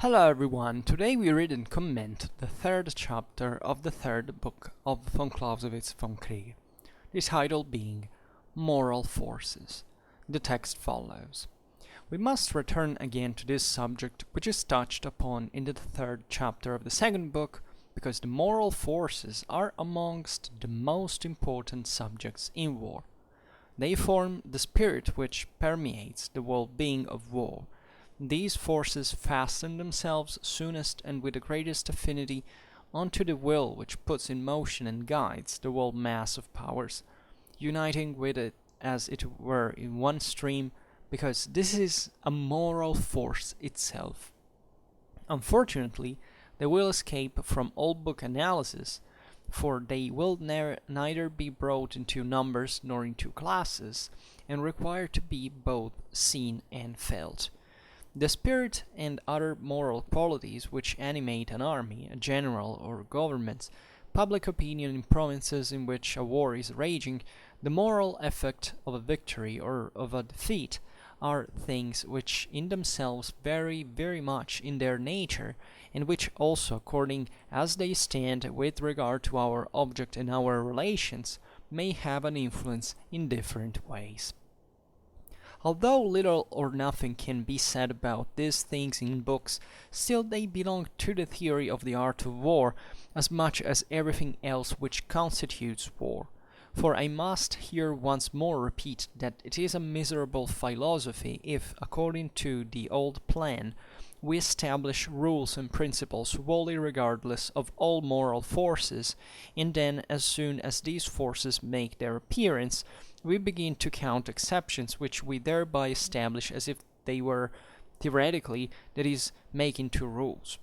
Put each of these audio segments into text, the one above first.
Hello everyone, today we read and comment the third chapter of the third book of von Clausewitz Vom Kriege, the title being Moral Forces. The text follows. We must return again to this subject, which is touched upon in the third chapter of the second book, because the moral forces are amongst the most important subjects in war. They form the spirit which permeates the well-being of war. These forces fasten themselves soonest and with the greatest affinity onto the will which puts in motion and guides the whole mass of powers, uniting with it as it were in one stream, because this is a moral force itself. Unfortunately, they will escape from all book analysis, for they will neither be brought into numbers nor into classes, and require to be both seen and felt. The spirit and other moral qualities which animate an army, a general, or governments, public opinion in provinces in which a war is raging, the moral effect of a victory or of a defeat, are things which in themselves vary very much in their nature, and which also, according as they stand with regard to our object and our relations, may have an influence in different ways. Although little or nothing can be said about these things in books, still they belong to the theory of the art of war as much as everything else which constitutes war. For I must here once more repeat that it is a miserable philosophy if, according to the old plan, we establish rules and principles wholly regardless of all moral forces, and then, as soon as these forces make their appearance, we begin to count exceptions which we thereby establish as if they were theoretically, that is, making two rules.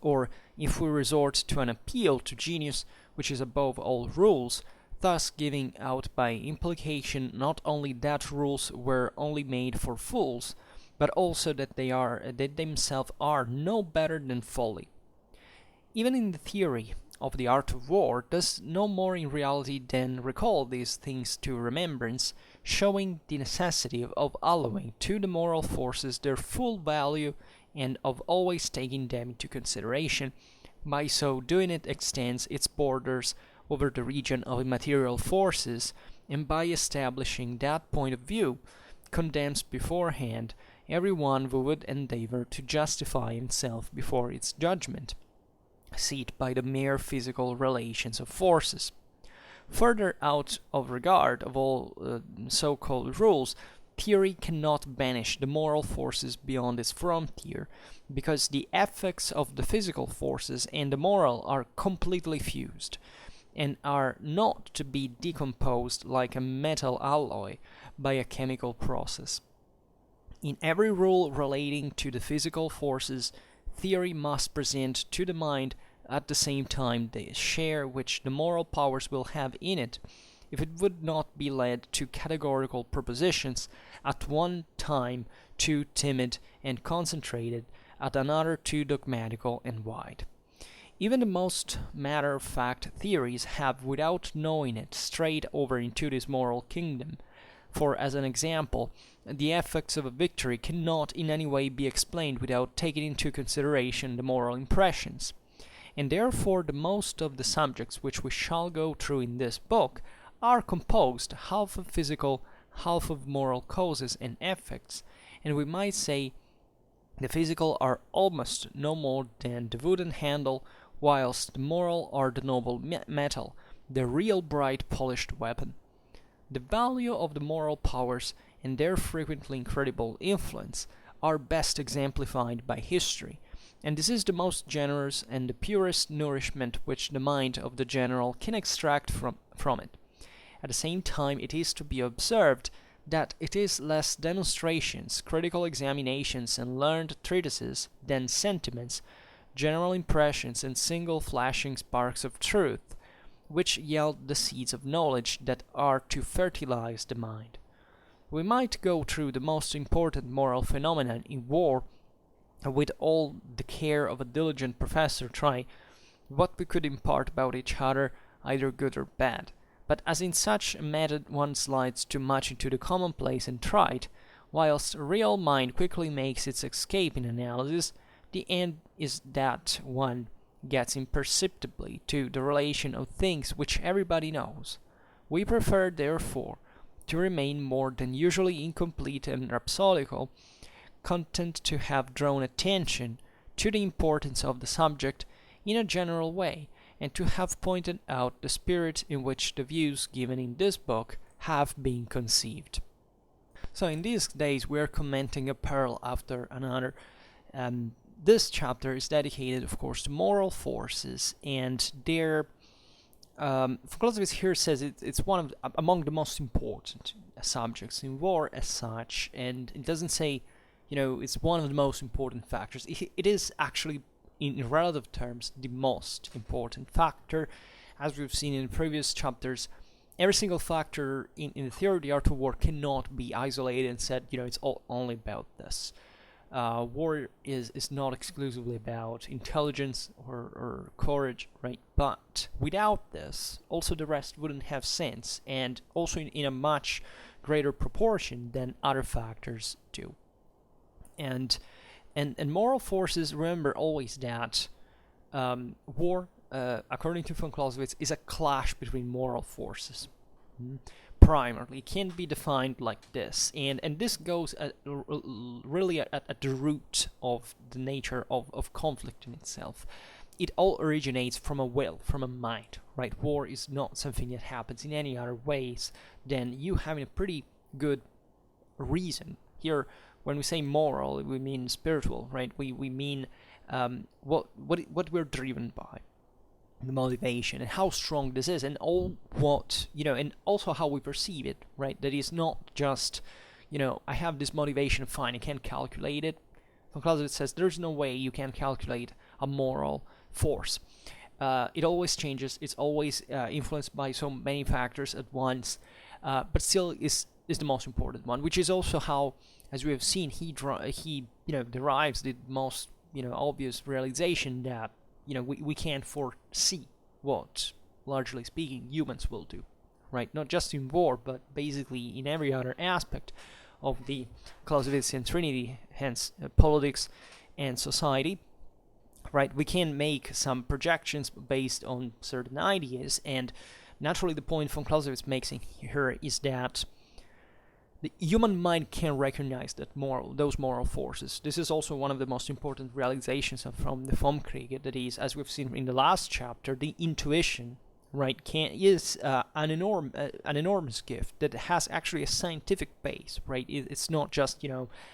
Or if we resort to an appeal to genius which is above all rules, thus giving out by implication not only that rules were only made for fools, but also that they themselves are no better than folly. Even in the theory of the art of war does no more in reality than recall these things to remembrance, showing the necessity of allowing to the moral forces their full value and of always taking them into consideration. By so doing it extends its borders over the region of immaterial forces, and by establishing that point of view, condemns beforehand every one who would endeavor to justify himself before its judgment, seated by the mere physical relations of forces. Further out of regard of all so-called rules, theory cannot banish the moral forces beyond its frontier, because the effects of the physical forces and the moral are completely fused, and are not to be decomposed like a metal alloy by a chemical process. In every rule relating to the physical forces, theory must present to the mind at the same time the share which the moral powers will have in it, if it would not be led to categorical propositions, at one time too timid and concentrated, at another too dogmatical and wide. Even the most matter-of-fact theories have, without knowing it, strayed over into this moral kingdom. For, as an example, the effects of a victory cannot in any way be explained without taking into consideration the moral impressions. And therefore the most of the subjects which we shall go through in this book are composed half of physical, half of moral causes and effects, and we might say the physical are almost no more than the wooden handle, whilst the moral are the noble metal, the real bright polished weapon. The value of the moral powers and their frequently incredible influence are best exemplified by history, and this is the most generous and the purest nourishment which the mind of the general can extract from it. At the same time, it is to be observed that it is less demonstrations, critical examinations, and learned treatises than sentiments, general impressions, and single flashing sparks of truth, which yield the seeds of knowledge that are to fertilize the mind. We might go through the most important moral phenomena in war, and with all the care of a diligent professor try what we could impart about each other, either good or bad. But as in such a method one slides too much into the commonplace and trite, whilst a real mind quickly makes its escape in analysis, the end is that one gets imperceptibly to the relation of things which everybody knows. We prefer, therefore, to remain more than usually incomplete and rhapsodical, content to have drawn attention to the importance of the subject in a general way, and to have pointed out the spirit in which the views given in this book have been conceived. So in these days we are commenting a pearl after another. This chapter is dedicated, of course, to moral forces, and their Clausewitz here says it's one of among the most important subjects in war as such, and it doesn't say, it's one of the most important factors. It is actually, in relative terms, the most important factor. As we've seen in previous chapters, every single factor in the theory of the art of war cannot be isolated and said, it's all only about this. War is not exclusively about intelligence or courage, right? But without this, also the rest wouldn't have sense, and also in a much greater proportion than other factors do. And moral forces, remember always that war, according to von Clausewitz, is a clash between moral forces. Primarily, it can be defined like this, and this goes really at the root of the nature of conflict in itself. It all originates from a will, from a mind, right? War is not something that happens in any other ways than you having a pretty good reason. Here, when we say moral, we mean spiritual, right? We mean what we're driven by, the motivation, and how strong this is, and all what, and also how we perceive it, right? That is not just, I have this motivation, fine, I can't calculate it. Von Clausewitz says there's no way you can calculate a moral force. It always changes, it's always influenced by so many factors at once, but still is the most important one, which is also how, as we have seen, he derives the most, obvious realization that we can't foresee what, largely speaking, humans will do, right? Not just in war, but basically in every other aspect of the Clausewitzian trinity, hence politics and society, right? We can make some projections based on certain ideas, and naturally the point von Clausewitz makes here is that the human mind can recognize those moral forces. This is also one of the most important realizations from the Vom Kriege. That is, as we've seen in the last chapter, the intuition, right, is an enormous gift that has actually a scientific base, right? It's not just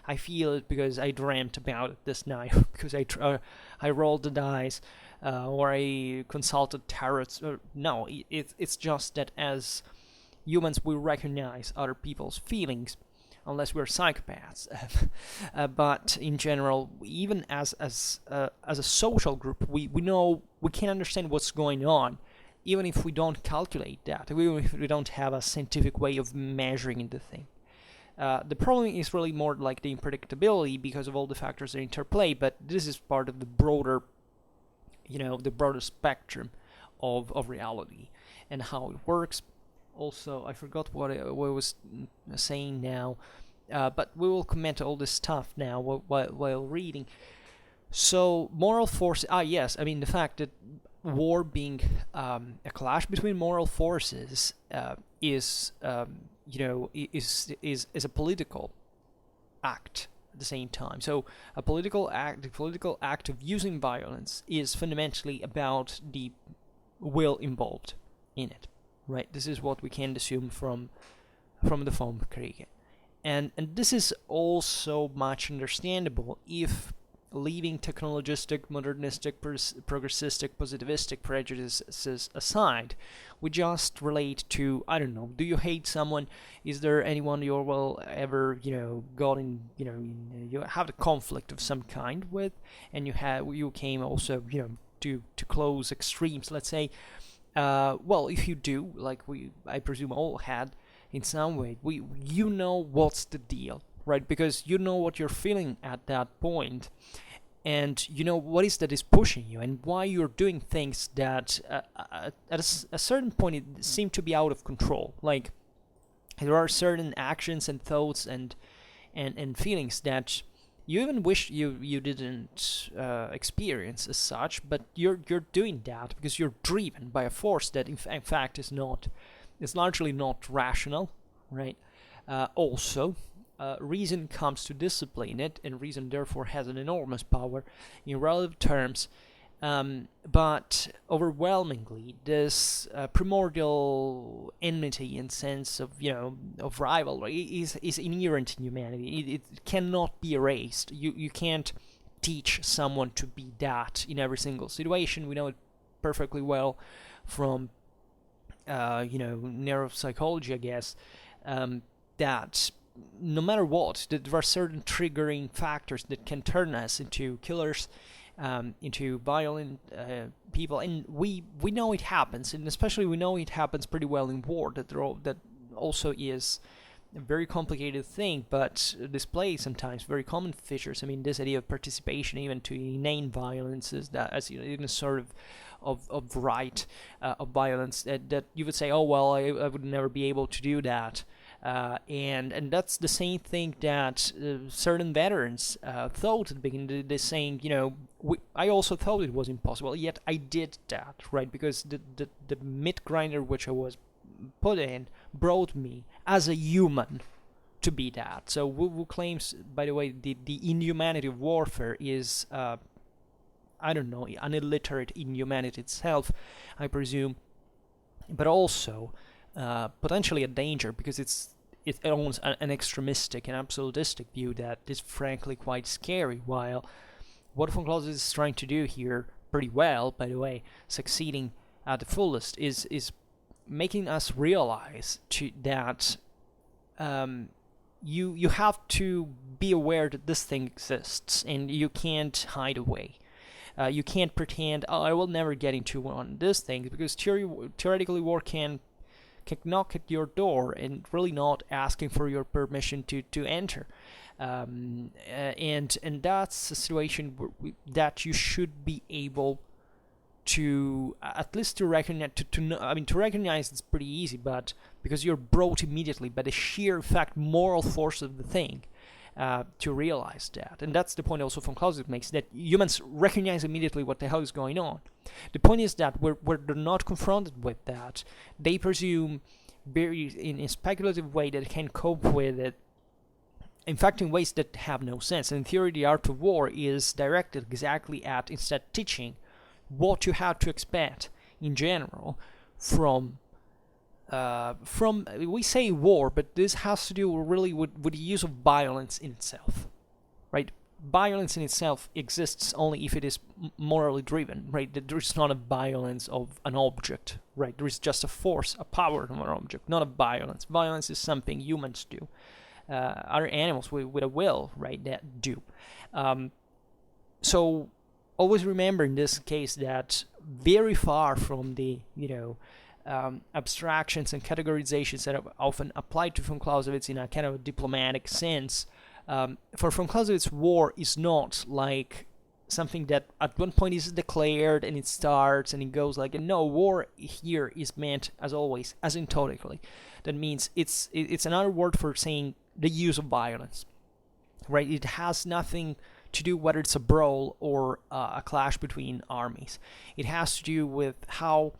I feel it because I dreamt about it this night, because I rolled the dice, or I consulted tarots. No, it's just that as humans, we recognize other people's feelings, unless we're psychopaths. But in general, even as a social group, we know, we can understand what's going on, even if we don't calculate that, even if we don't have a scientific way of measuring the thing. The problem is really more like the unpredictability because of all the factors that interplay, but this is part of the broader, the broader spectrum of reality and how it works. Also, I forgot what I was saying now, but we will comment all this stuff now while reading. So, moral force. Yes, I mean the fact that war being a clash between moral forces is a political act at the same time. So, the political act of using violence is fundamentally about the will involved in it. Right, this is what we can assume from the Vom Kriege, and this is also much understandable if, leaving technologistic, modernistic, progressistic, positivistic prejudices aside, we just relate to, I don't know, do you hate someone? Is there anyone you will ever got in you have a conflict of some kind with, and you came also to close extremes, let's say. Well, if you do, like I presume all had in some way, what's the deal, right? Because you know what you're feeling at that point, and what is that is pushing you, and why you're doing things that at a certain point it seem to be out of control. Like there are certain actions and thoughts and feelings that you even wish you didn't experience as such, but you're doing that because you're driven by a force that in fact is largely not rational, right? Also, reason comes to discipline it, and reason therefore has an enormous power in relative terms. But overwhelmingly, this primordial enmity and sense of of rivalry is inherent in humanity. It cannot be erased. You can't teach someone to be that in every single situation. We know it perfectly well from neuropsychology, I guess, that no matter what, there are certain triggering factors that can turn us into killers, into violent people, and we know it happens, and especially we know it happens pretty well in war. That also is a very complicated thing, but displays sometimes very common features. I mean, this idea of participation even to inane violences, that as in a sort of right of violence, that you would say, oh well, I would never be able to do that. And that's the same thing that certain veterans thought at the beginning. They're saying, I also thought it was impossible, yet I did that, right? Because the meat grinder which I was put in brought me as a human to be that. So who claims, by the way, the inhumanity of warfare is, I don't know, an illiterate inhumanity itself, I presume, but also potentially a danger, because it owns an extremistic and absolutistic view that is frankly quite scary, while what von Clausewitz is trying to do here pretty well, by the way, succeeding at the fullest, is making us realize that you have to be aware that this thing exists, and you can't hide away. You can't pretend, oh, I will never get into one of these things, because theoretically war can knock at your door and really not asking for your permission to enter. And that's a situation that you should be able to at least to recognize. To recognize it's pretty easy, but because you're brought immediately by the sheer moral force of the thing, to realize that. And that's the point also von Clausewitz makes, that humans recognize immediately what the hell is going on. The point is that where they're not confronted with that, they presume in a speculative way that they can cope with it, in fact in ways that have no sense. And in theory, the art of war is directed exactly at instead teaching what you have to expect in general from we say war, but this has to do really with the use of violence in itself, right? Violence in itself exists only if it is morally driven, right? There is not a violence of an object, right? There is just a force, a power of an object, not a violence. Violence is something humans do. Other animals with a will, right, that do. So always remember in this case that very far from the, abstractions and categorizations that are often applied to von Clausewitz in a kind of diplomatic sense, for von Clausewitz, war is not like something that at one point is declared and it starts and it goes like, no, war here is meant, as always, asymptotically. That means it's another word for saying the use of violence, right? It has nothing to do whether it's a brawl or a clash between armies. It has to do with how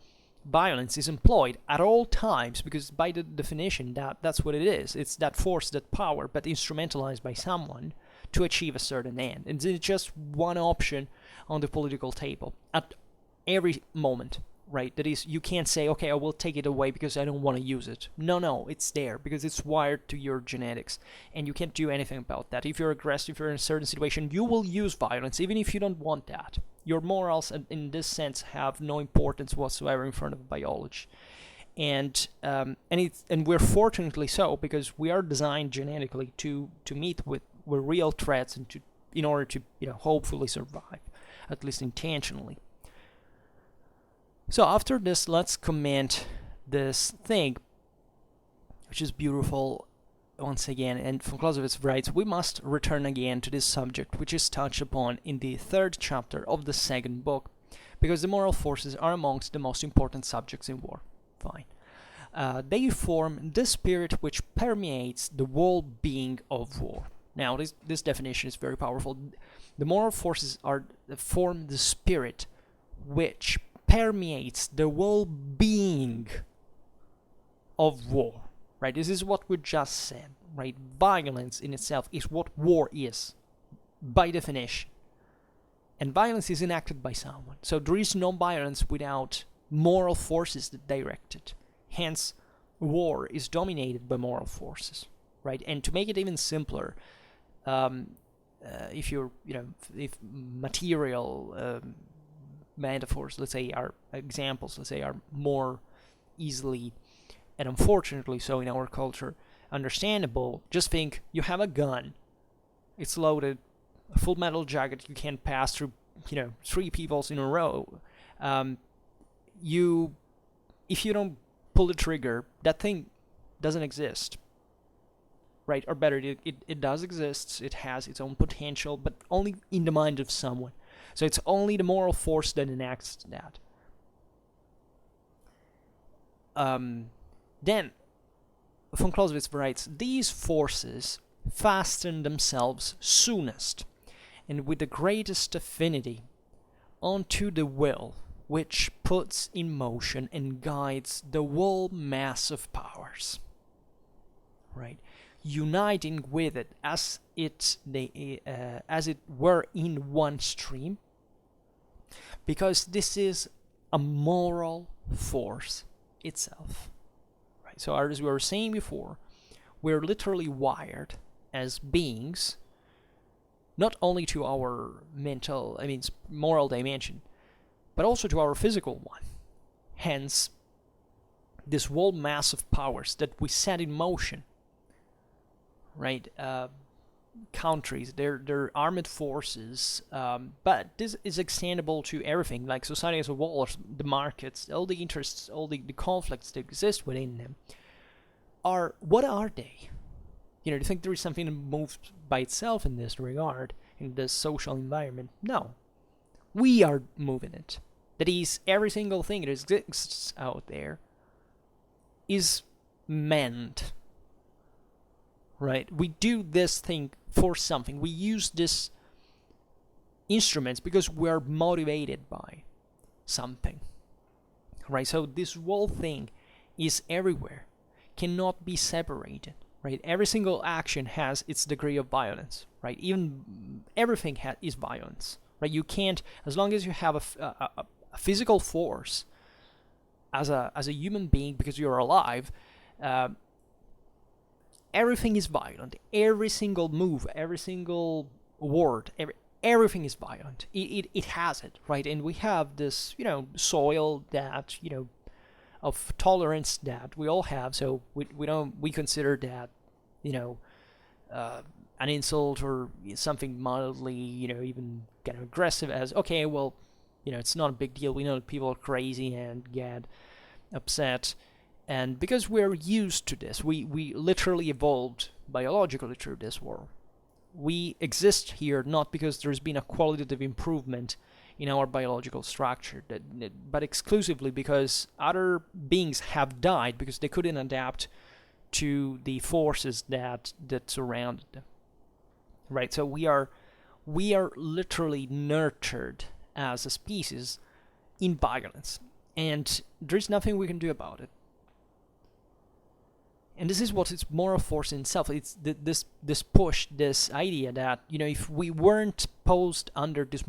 violence is employed at all times, because by the definition that's what it is. It's that force, that power, but instrumentalized by someone to achieve a certain end. And it's just one option on the political table at every moment, right? That is, you can't say, okay, I will take it away because I don't want to use it. No, it's there because it's wired to your genetics, and you can't do anything about that. If you're aggressive, if you're in a certain situation, you will use violence, even if you don't want that. Your morals, in this sense, have no importance whatsoever in front of biology, and we're fortunately so, because we are designed genetically to meet with real threats and in order to hopefully survive, at least intentionally. So after this, let's comment this thing, which is beautiful once again. And von Clausewitz writes, we must return again to this subject, which is touched upon in the 3rd chapter of the 2nd book, because the moral forces are amongst the most important subjects in war. Fine. They form the spirit which permeates the whole being of war. Now, this definition is very powerful. The moral forces form the spirit which permeates the well-being of war, right? This is what we just said, right? Violence in itself is what war is, by definition. And violence is enacted by someone. So there is no violence without moral forces that direct it. Hence, war is dominated by moral forces, right? And to make it even simpler, if material metaphors, let's say, are examples, let's say, are more easily, and unfortunately so in our culture, understandable, just think you have a gun, it's loaded, a full metal jacket, you can't pass through, 3 people in a row. If you don't pull the trigger, that thing doesn't exist, right? Or better, it does exist, it has its own potential, but only in the mind of someone. So it's only the moral force that enacts that. Then, von Clausewitz writes, these forces fasten themselves soonest and with the greatest affinity onto the will, which puts in motion and guides the whole mass of powers, right? Uniting with it as it were in one stream, because this is a moral force itself, right? So as we were saying before, we're literally wired as beings, not only to our moral dimension, but also to our physical one. Hence, this whole mass of powers that we set in motion, right? Countries, their armed forces, but this is extendable to everything, like society as a whole, the markets, all the interests, all the conflicts that exist within them. What are they? Do you think there is something that moves by itself in this regard, in this social environment? No. We are moving it. That is, every single thing that exists out there is meant, right? We do this thing for something. We use these instruments because we're motivated by something, right? So this whole thing is everywhere, cannot be separated, right? Every single action has its degree of violence, right? Even everything is violence, right? You can't, as long as you have a physical force as a human being, because you're alive, everything is violent. Every single move, every single word, everything is violent. It has it, right? And we have this, soil that, of tolerance that we all have. So we consider that, an insult or something mildly, even kind of aggressive as, okay, well, it's not a big deal. We know that people are crazy and get upset. And because we're used to this, we literally evolved biologically through this world. We exist here not because there's been a qualitative improvement in our biological structure, but exclusively because other beings have died because they couldn't adapt to the forces that surrounded them. Right? So we are literally nurtured as a species in violence, and there's nothing we can do about it. And this is what is moral force in itself. It's this push, this idea that, if we weren't posed under these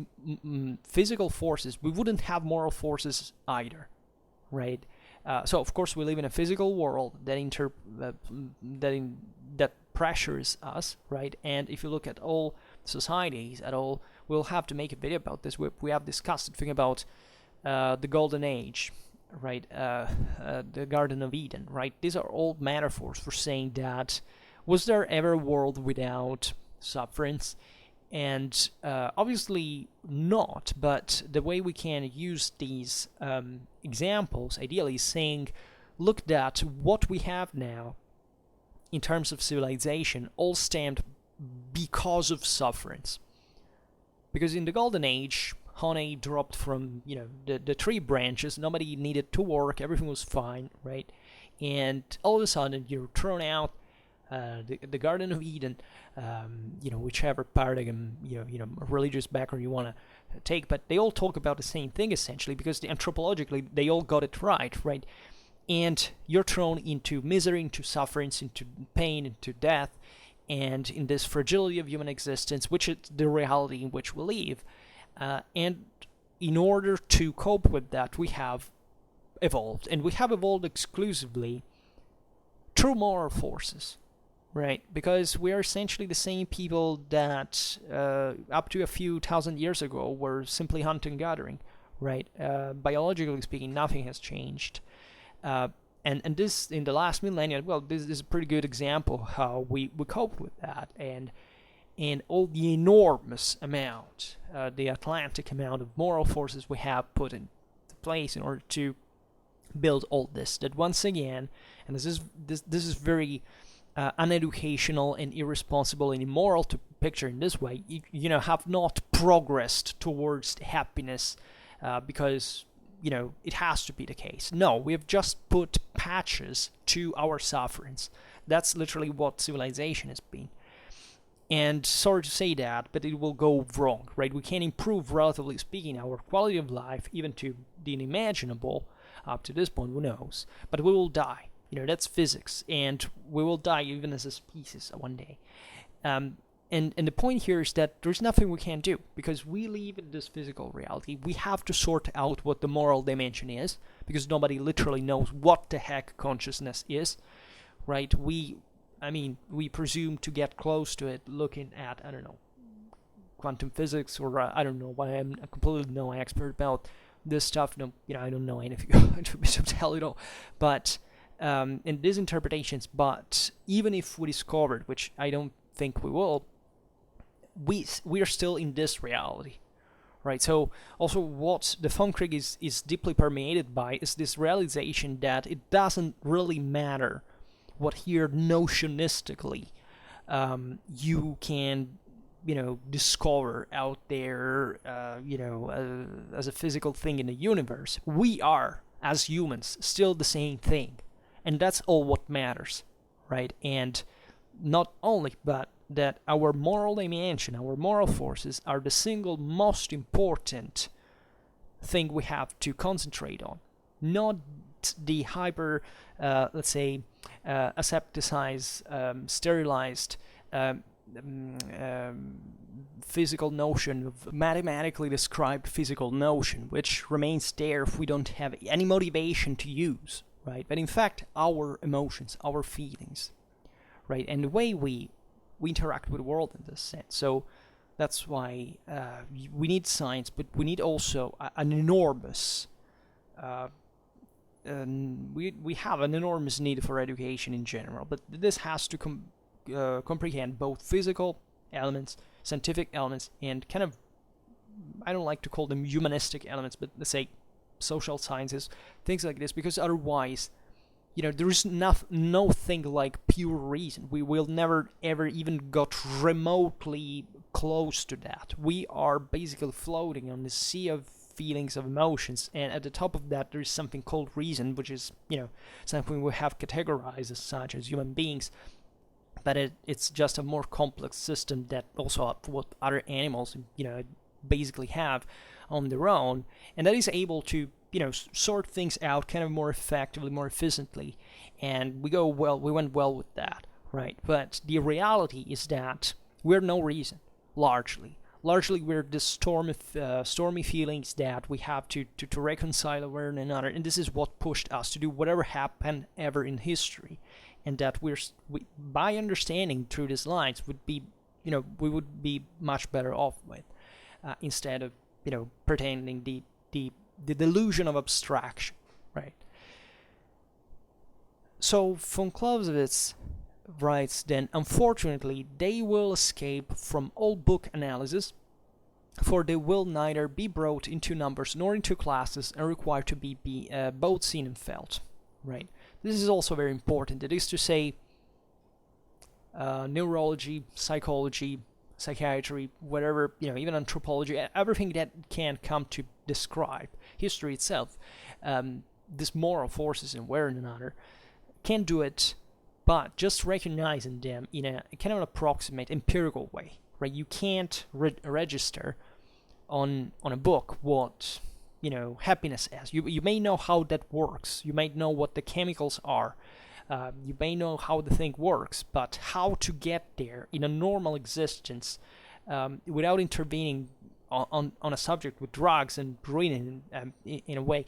physical forces, we wouldn't have moral forces either, right? So of course we live in a physical world that pressures us, right? And if you look at all societies at all, we'll have to make a video about this. We have discussed it, thinking about the Golden Age, right? The Garden of Eden, right? These are all metaphors for saying that was there ever a world without sufferance? And obviously not, but the way we can use these examples ideally is saying, look, that what we have now in terms of civilization all stemmed because of sufferance. Because in the Golden Age, honey dropped from the tree branches, nobody needed to work, everything was fine, right? And all of a sudden you're thrown out the Garden of Eden, whichever paradigm, religious background you want to take, but they all talk about the same thing essentially, because anthropologically they all got it right? And you're thrown into misery, into sufferance, into pain, into death, and in this fragility of human existence, which is the reality in which we live. And in order to cope with that, we have evolved, and we have evolved exclusively through moral forces, right? Because we are essentially the same people that up to a few thousand years ago were simply hunting and gathering, right? Biologically speaking, nothing has changed. And this, in the last millennia, well, this is a pretty good example how we cope with that, and all the enormous amount, the Atlantic amount of moral forces we have put into place in order to build all this. That once again, and this is very uneducational and irresponsible and immoral to picture in this way, have not progressed towards happiness because it has to be the case. No, we have just put patches to our sufferings. That's literally what civilization has been. And sorry to say that, but it will go wrong, right? We can improve, relatively speaking, our quality of life, even to the unimaginable. Up to this point, who knows? But we will die. That's physics, and we will die even as a species one day. And the point here is that there's nothing we can do, because we live in this physical reality. We have to sort out what the moral dimension is, because nobody literally knows what the heck consciousness is, right? We presume to get close to it looking at, I don't know, quantum physics, or I don't know, why I'm completely no expert about this stuff. No, I don't know anything to tell it all. But in these interpretations, but even if we discovered, which I don't think we will, we are still in this reality, right? So also what the Vom Kriege is deeply permeated by is this realization that it doesn't really matter what here notionistically you can discover out there as a physical thing in the universe. We are, as humans, still the same thing, and that's all what matters, right? And not only, but that our moral dimension, our moral forces, are the single most important thing we have to concentrate on, not the hyper, let's say, asepticized, sterilized physical notion, of mathematically described physical notion, which remains there if we don't have any motivation to use, right? But in fact, our emotions, our feelings, right? And the way we interact with the world in this sense. So that's why we need science, but we need also an enormous we have an enormous need for education in general, but this has to comprehend both physical elements, scientific elements, and kind of, I don't like to call them humanistic elements, but let's say social sciences, things like this, because otherwise, there is no thing like pure reason. We will never ever even got remotely close to that. We are basically floating on the sea of feelings, of emotions, and at the top of that there is something called reason, which is something we have categorized as such as human beings, but it's just a more complex system that also what other animals basically have on their own, and that is able to sort things out kind of more effectively, more efficiently, and we went well with that, right? But the reality is that we're no reason, largely we're the stormy feelings that we have to reconcile with one another, and this is what pushed us to do whatever happened ever in history, and that we by understanding through these lines would be we would be much better off with, instead of pretending the delusion of abstraction, right? So von Clausewitz writes then, unfortunately, they will escape from all book analysis, for they will neither be brought into numbers nor into classes and require to be both seen and felt, right? This is also very important. That is to say, neurology, psychology, psychiatry, whatever, even anthropology, everything that can come to describe history itself, these moral forces in one another, can do it but just recognizing them in a kind of an approximate empirical way, right? You can't register on a book what happiness is. You may know how that works. You may know what the chemicals are. You may know how the thing works, but how to get there in a normal existence without intervening on a subject with drugs and breathing in a way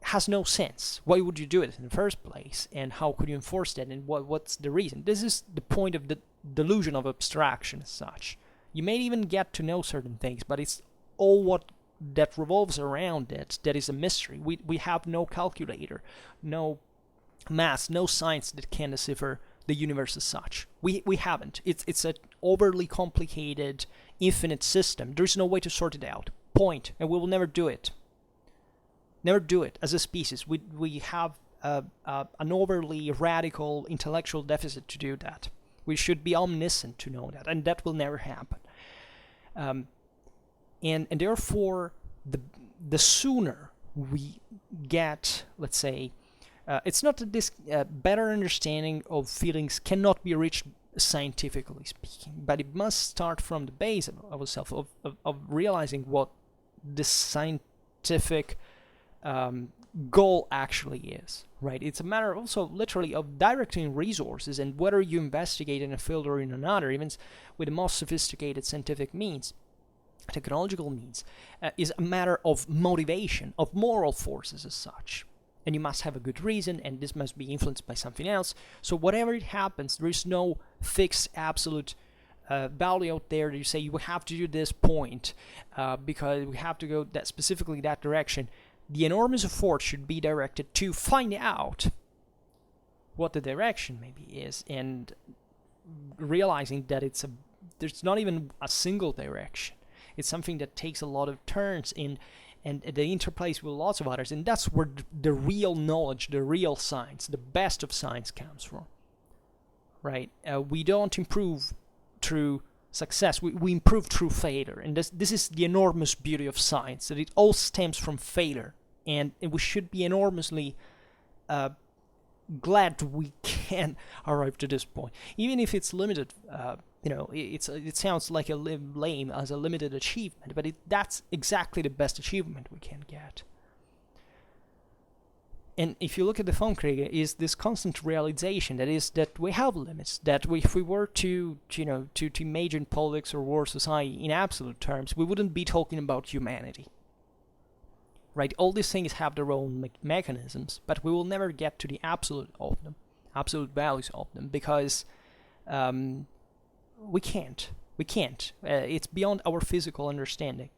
has no sense. Why would you do it in the first place, and how could you enforce that, and what's the reason? This is the point of the delusion of abstraction as such. You may even get to know certain things, but it's all what that revolves around it that is a mystery. We have no calculator, no math, no science that can decipher the universe as such. We haven't. It's an overly complicated, infinite system. There's no way to sort it out. Point. And we will never do it. Never do it as a species. We have an overly radical intellectual deficit to do that. We should be omniscient to know that, and that will never happen. And therefore, the sooner we get, let's say, it's not that this better understanding of feelings cannot be reached scientifically speaking, but it must start from the base of ourselves, of realizing what the scientific goal actually is, right? It's a matter also literally of directing resources, and whether you investigate in a field or in another, even with the most sophisticated scientific means, technological means, is a matter of motivation, of moral forces as such. And you must have a good reason, and this must be influenced by something else. So whatever it happens, there is no fixed absolute value out there that you say you have to do this point because we have to go that specifically that direction. The enormous effort should be directed to find out what the direction maybe is, and realizing that there's not even a single direction. It's something that takes a lot of turns in, and the interplays with lots of others, and that's where the real knowledge, the real science, the best of science comes from, right? We don't improve through success, we improve through failure, and this is the enormous beauty of science, that it all stems from failure, and we should be enormously glad we can arrive to this point, even if it's limited. It sounds like a lame as a limited achievement, but that's exactly the best achievement we can get. And if you look at the Vom Kriege, is this constant realization that we have limits, that if we were to major in politics or war society in absolute terms, we wouldn't be talking about humanity. Right? All these things have their own mechanisms, but we will never get to the absolute of them, absolute values of them, because we can't. It's beyond our physical understanding.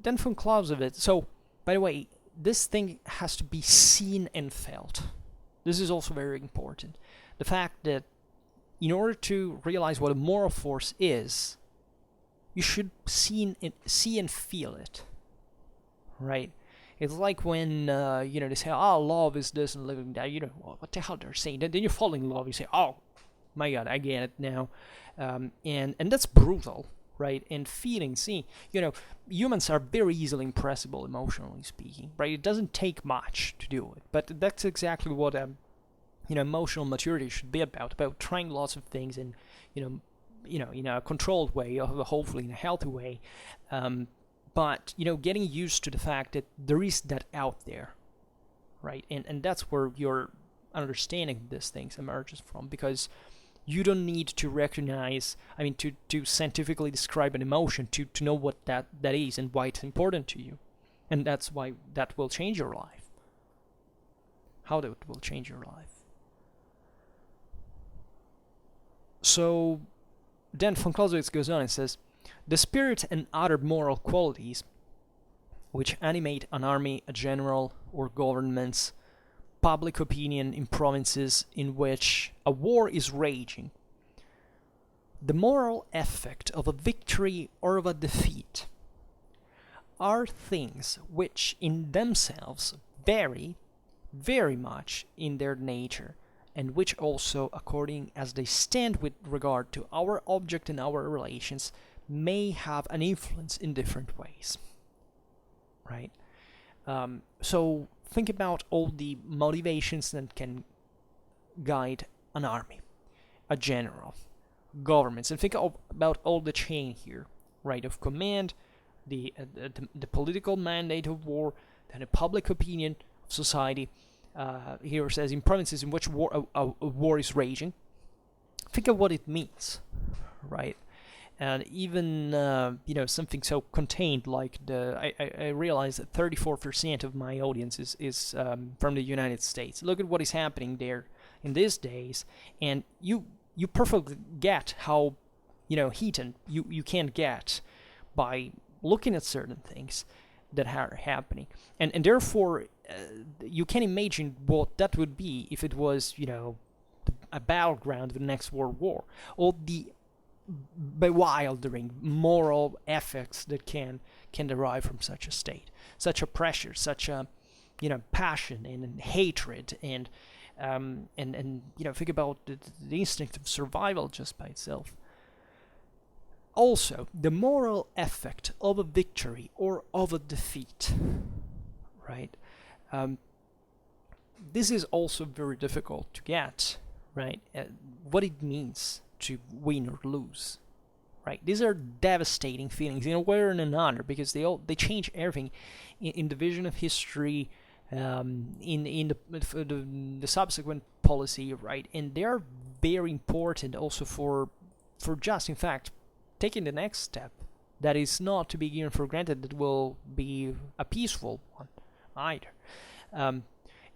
Then from Clausewitz, so, by the way, this thing has to be seen and felt. This is also very important. The fact that in order to realize what a moral force is, you should see and feel it, right? It's like when, they say, oh, love is this and living that, what the hell they're saying. Then you fall in love, you say, oh, my God, I get it now. And that's brutal, right? And feelings, humans are very easily impressible, emotionally speaking, right? It doesn't take much to do it, but that's exactly what, emotional maturity should be about trying lots of things and, in a controlled way, hopefully in a healthy way, but, getting used to the fact that there is that out there, right? And that's where your understanding of these things emerges from, because you don't need to recognize, to scientifically describe an emotion to know what that is and why it's important to you. And that's why that will change your life. How that will change your life. So then von Clausewitz goes on and says, the spirit and other moral qualities which animate an army, a general, or governments, public opinion in provinces in which a war is raging, the moral effect of a victory or of a defeat, are things which in themselves vary very much in their nature, and which also, according as they stand with regard to our object and our relations, may have an influence in different ways. Right? So think about all the motivations that can guide an army, a general, governments, and think about all the chain here, right, of command, the political mandate of war, then the public opinion of society. Here it says in provinces in which a war is raging. Think of what it means, right? And even something so contained like I realize that 34% of my audience is from the United States. Look at what is happening there in these days, and you perfectly get how heated you can get by looking at certain things that are happening, and therefore you can imagine what that would be if it was a battleground of the next world war. All the bewildering moral effects that can derive from such a state, such a pressure, such a passion and hatred, and think about the instinct of survival just by itself. Also, the moral effect of a victory or of a defeat, right? This is also very difficult to get, right? What it means to win or lose, right? These are devastating feelings in a way or in another, because they change everything in the vision of history, in the subsequent policy, right? And they are very important also for just, in fact, taking the next step that is not to be given for granted that will be a peaceful one either. And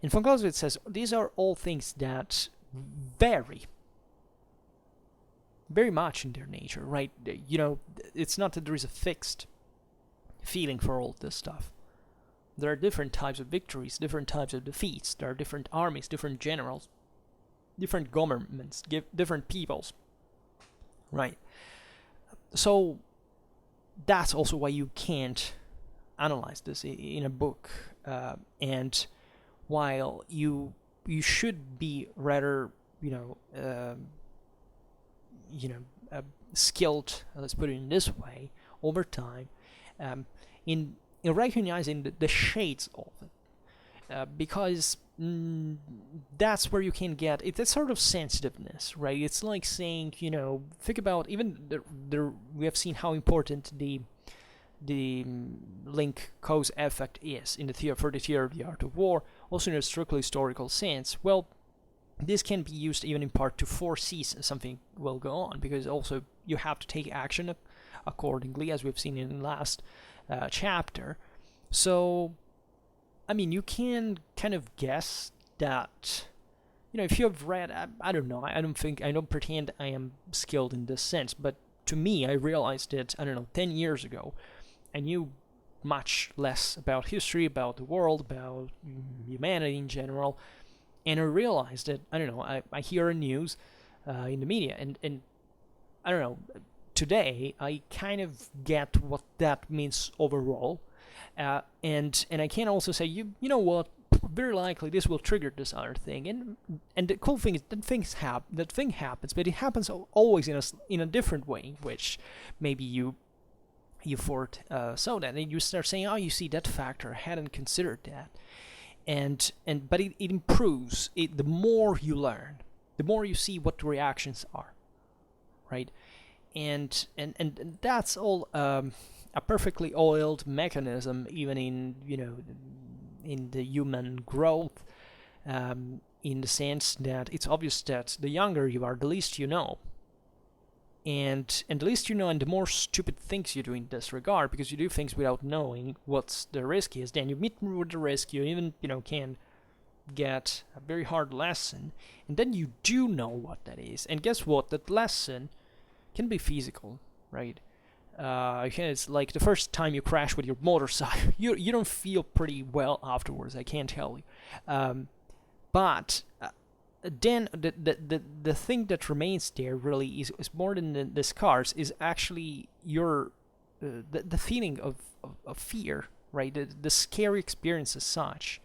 von Clausewitz says these are all things that vary very much in their nature, right? It's not that there is a fixed feeling for all this stuff. There are different types of victories, different types of defeats. There are different armies, different generals, different governments, different peoples, right? So that's also why you can't analyze this in a book, and while you should be rather skilled, let's put it in this way, over time, in recognizing the shades of it, because that's where you can get it's a sort of sensitiveness, right? It's like saying, think about even we have seen how important the link cause effect is in the theory of the art of war, also in a strictly historical sense. Well, this can be used even in part to foresee something will go on, because also you have to take action accordingly, as we've seen in the last chapter. So you can kind of guess that, if you have read, I don't know, I don't pretend I am skilled in this sense, but to me, I realized it, 10 years ago. I knew much less about history, about the world, about humanity in general, and I realized that, I hear a news in the media, and I don't know, today I kind of get what that means overall. And I can also say, you know what, very likely this will trigger this other thing, and the cool thing is that thing happens, but it happens always in a different way, which maybe you foresaw that, and you start saying, oh, you see, that factor, I hadn't considered that, but it improves the more you learn, the more you see what the reactions are, right? And that's all a perfectly oiled mechanism, even in in the human growth, in the sense that it's obvious that the younger you are, the least you know, and the least you know, and the more stupid things you do in this regard, because you do things without knowing what the risk is. Then you meet with the risk, you even can get a very hard lesson, and then you do know what that is, and guess what, that lesson can be physical, right? It's like the first time you crash with your motorcycle, you don't feel pretty well afterwards, I can't tell you. But then the thing that remains there really is more than the scars, is actually your the feeling of fear, right? The scary experience as such.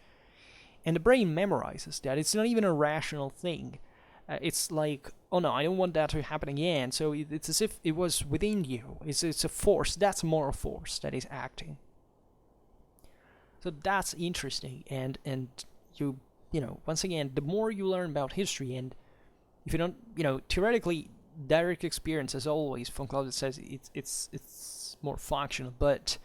And the brain memorizes that. It's not even a rational thing. It's like, oh no, I don't want that to happen again. So it's as if it was within you. It's a force. That's a moral force that is acting. So that's interesting, and you know, once again, the more you learn about history, and if you don't, theoretically, direct experience, as always, von Clausewitz says, it's more functional, but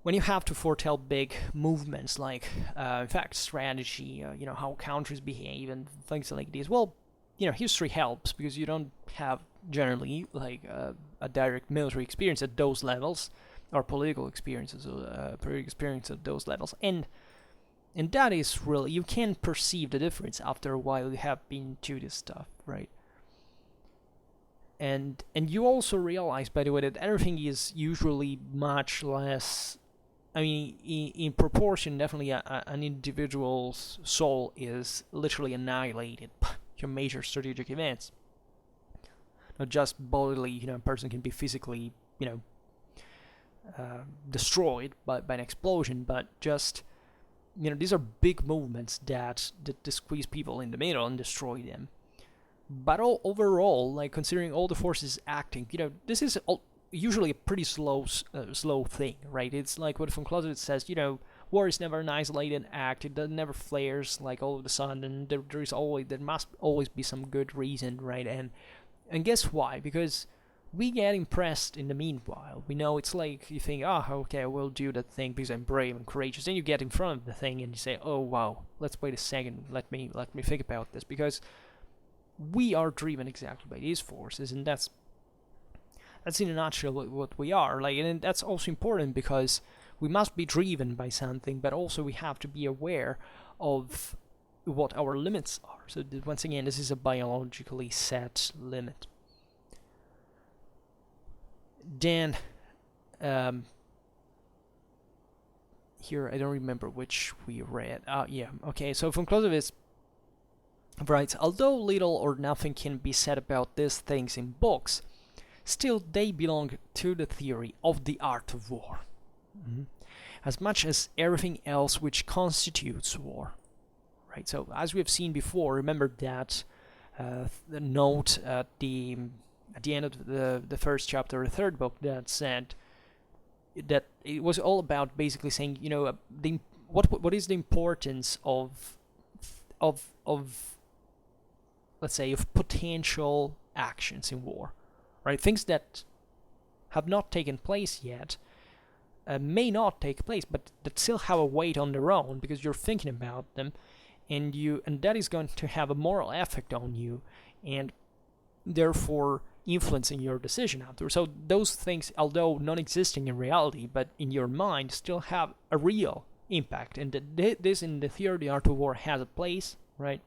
when you have to foretell big movements like, in fact, strategy, how countries behave and things like this, well, history helps because you don't have generally like a direct military experience at those levels, or political experiences, political experience at those levels, and that is really, you can perceive the difference after a while you have been to this stuff, right? And you also realize, by the way, that everything is usually much less. I mean, in proportion, definitely an individual's soul is literally annihilated by your major strategic events. Not just bodily, a person can be physically, destroyed by an explosion, but just, these are big movements that squeeze people in the middle and destroy them. But overall, like considering all the forces acting, this is usually a pretty slow thing, right? It's like what von Clausewitz says, war is never an isolated act. It never flares like all of a sudden, and there must always be some good reason, right? And guess why? Because we get impressed in the meanwhile. We know it's like you think, okay, I will do that thing because I'm brave and courageous. Then you get in front of the thing and you say, oh wow, let's wait a second. Let me think about this, because we are driven exactly by these forces, and that's in a nutshell what we are. Like, and that's also important because we must be driven by something, but also we have to be aware of what our limits are. So once again, this is a biologically set limit. Then, here I don't remember which we read. Okay. So von Clausewitz writes, although little or nothing can be said about these things in books, still they belong to the theory of the art of war, as much as everything else which constitutes war. Right. So as we have seen before, remember that the note at the end of the first chapter of the third book that said that it was all about basically saying, what is the importance of let's say of potential actions in war, right? Things that have not taken place yet, may not take place, but that still have a weight on their own because you're thinking about them, and that is going to have a moral effect on you, and therefore influencing your decision afterwards. So those things, although non-existing in reality, but in your mind, still have a real impact, and this in the theory of the art of war has a place, right?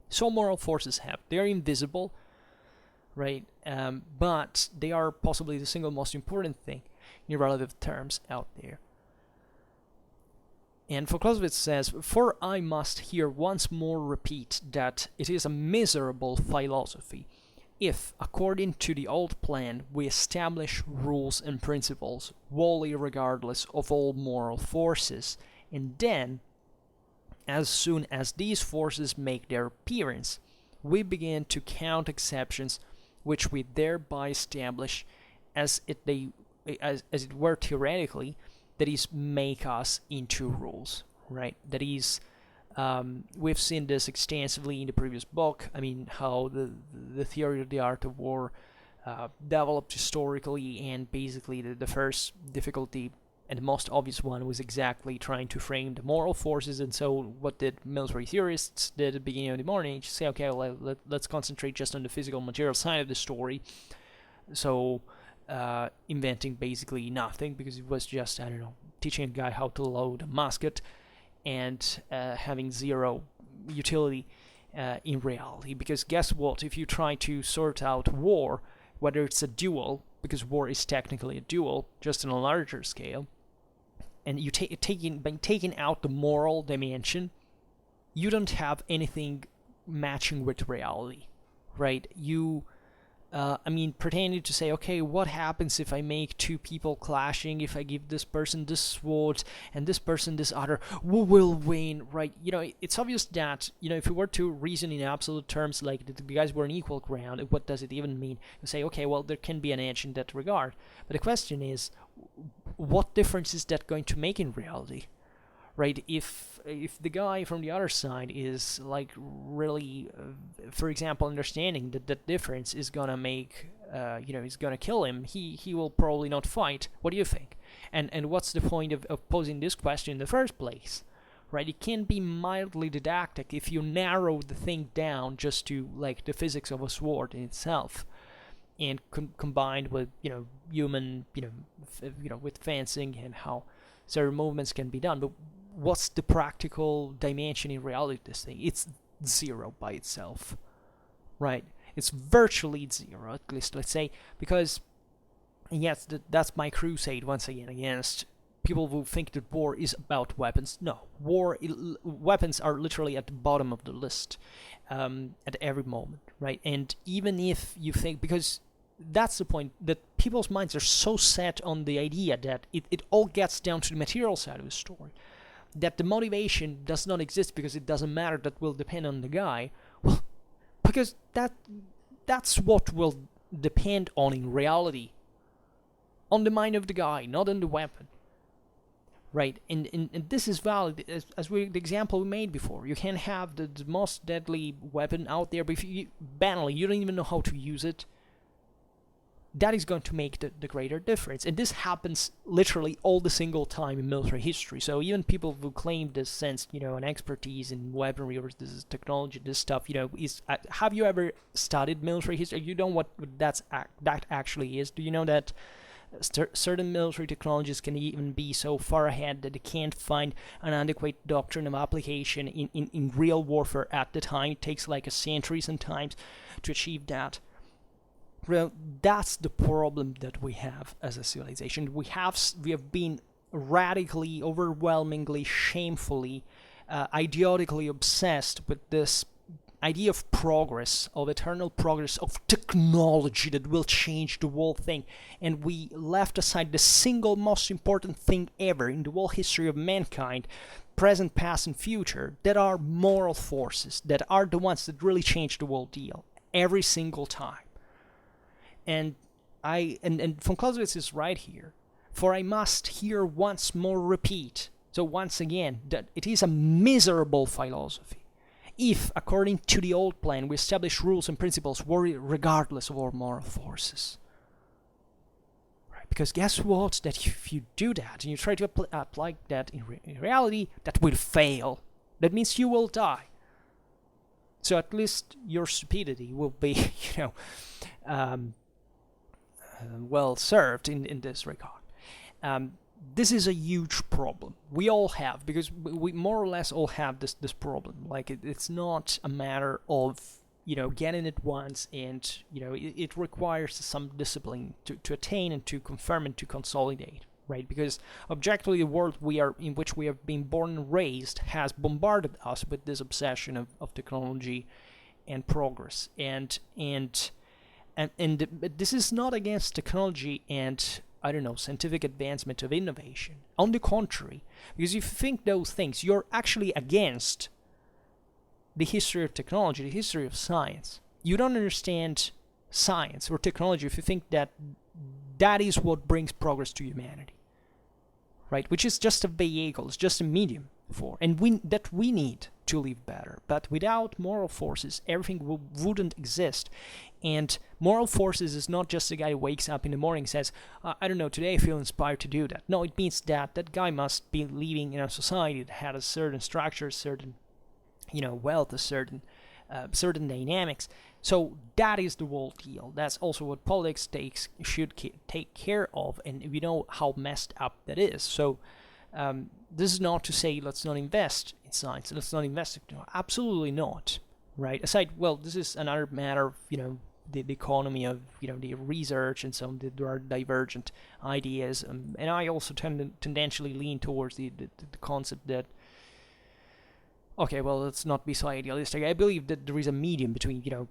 So moral forces have. They're invisible, right? But they are possibly the single most important thing in relative terms out there. And von Clausewitz says, for I must here once more repeat that it is a miserable philosophy if, according to the old plan, we establish rules and principles wholly regardless of all moral forces, and then, as soon as these forces make their appearance, we begin to count exceptions which we thereby establish as it were theoretically, that is, make us into rules, right? That is, we've seen this extensively in the previous book. I mean, how the theory of the art of war developed historically, and basically the first difficulty and the most obvious one was exactly trying to frame the moral forces. And so what did military theorists did at the beginning of the morning? Just say, okay, let's concentrate just on the physical material side of the story. So inventing basically nothing, because it was just, teaching a guy how to load a musket, and having zero utility in reality. Because guess what? If you try to sort out war, whether it's a duel, because war is technically a duel, just on a larger scale, and you by taking out the moral dimension, you don't have anything matching with reality, right? Pretending to say, okay, what happens if I make two people clashing, if I give this person this sword and this person this other, who will win, right? It's obvious that, if we were to reason in absolute terms, like the guys were on equal ground, what does it even mean? You say, okay, well, there can be an edge in that regard. But the question is, what difference is that going to make in reality? Right? If the guy from the other side is like really, for example, understanding that that difference is gonna make, is gonna kill him, he will probably not fight. What do you think? And what's the point of posing this question in the first place? Right? It can be mildly didactic if you narrow the thing down just to like the physics of a sword in itself, and combined with human with fencing and how certain movements can be done. But what's the practical dimension in reality of this thing? It's zero by itself, right? It's virtually zero, at least let's say, because yes, that's my crusade once again against people who think that war is about weapons. No, weapons are literally at the bottom of the list at every moment, right? And even if you think, because that's the point, that people's minds are so set on the idea that it all gets down to the material side of the story, that the motivation does not exist because it doesn't matter, that will depend on the guy. Well, because that's what will depend on in reality, on the mind of the guy, not on the weapon. Right, and this is valid as the example we made before. You can have the most deadly weapon out there, but if you don't even know how to use it, that is going to make the greater difference. And this happens literally all the single time in military history. So even people who claim this sense, an expertise in weaponry or this is technology, this stuff, is have you ever studied military history? You know what that actually is? Do you know that certain military technologies can even be so far ahead that they can't find an adequate doctrine of application in real warfare at the time? It takes like a century sometimes to achieve that. Well, that's the problem that we have as a civilization. We have been radically, overwhelmingly, shamefully, idiotically obsessed with this idea of progress, of eternal progress, of technology that will change the whole thing. And we left aside the single most important thing ever in the whole history of mankind, present, past, and future, that are moral forces, that are the ones that really change the whole deal, every single time. And von Clausewitz is right here, for I must here once more repeat, so once again, that it is a miserable philosophy if, according to the old plan, we establish rules and principles regardless of our moral forces. Right? Because guess what? That if you do that and you try to apply that in reality, that will fail. That means you will die. So at least your stupidity will be, well served in this regard. This is a huge problem. We all have, because we more or less all have this problem. Like it's not a matter of getting it once, and it requires some discipline to attain and to confirm and to consolidate, right? Because objectively, the world in which we have been born and raised has bombarded us with this obsession of technology and progress, and this is not against technology and scientific advancement of innovation. On the contrary, because if you think those things, you're actually against the history of technology, the history of science. You don't understand science or technology if you think that is what brings progress to humanity, right? Which is just a vehicle, it's just a medium for, and we need to live better. But without moral forces, everything wouldn't exist. And moral forces is not just a guy who wakes up in the morning and says, today I feel inspired to do that. No, it means that guy must be living in a society that had a certain structure, certain, wealth, a certain dynamics. So that is the whole deal. That's also what politics should take care of, and we know how messed up that is. So this is not to say let's not invest in science, let's not invest. Absolutely not. Right? Aside, this is another matter of the economy of the research, and so there are divergent ideas, and I also tendentially lean towards the concept that let's not be so idealistic. I believe that there is a medium between a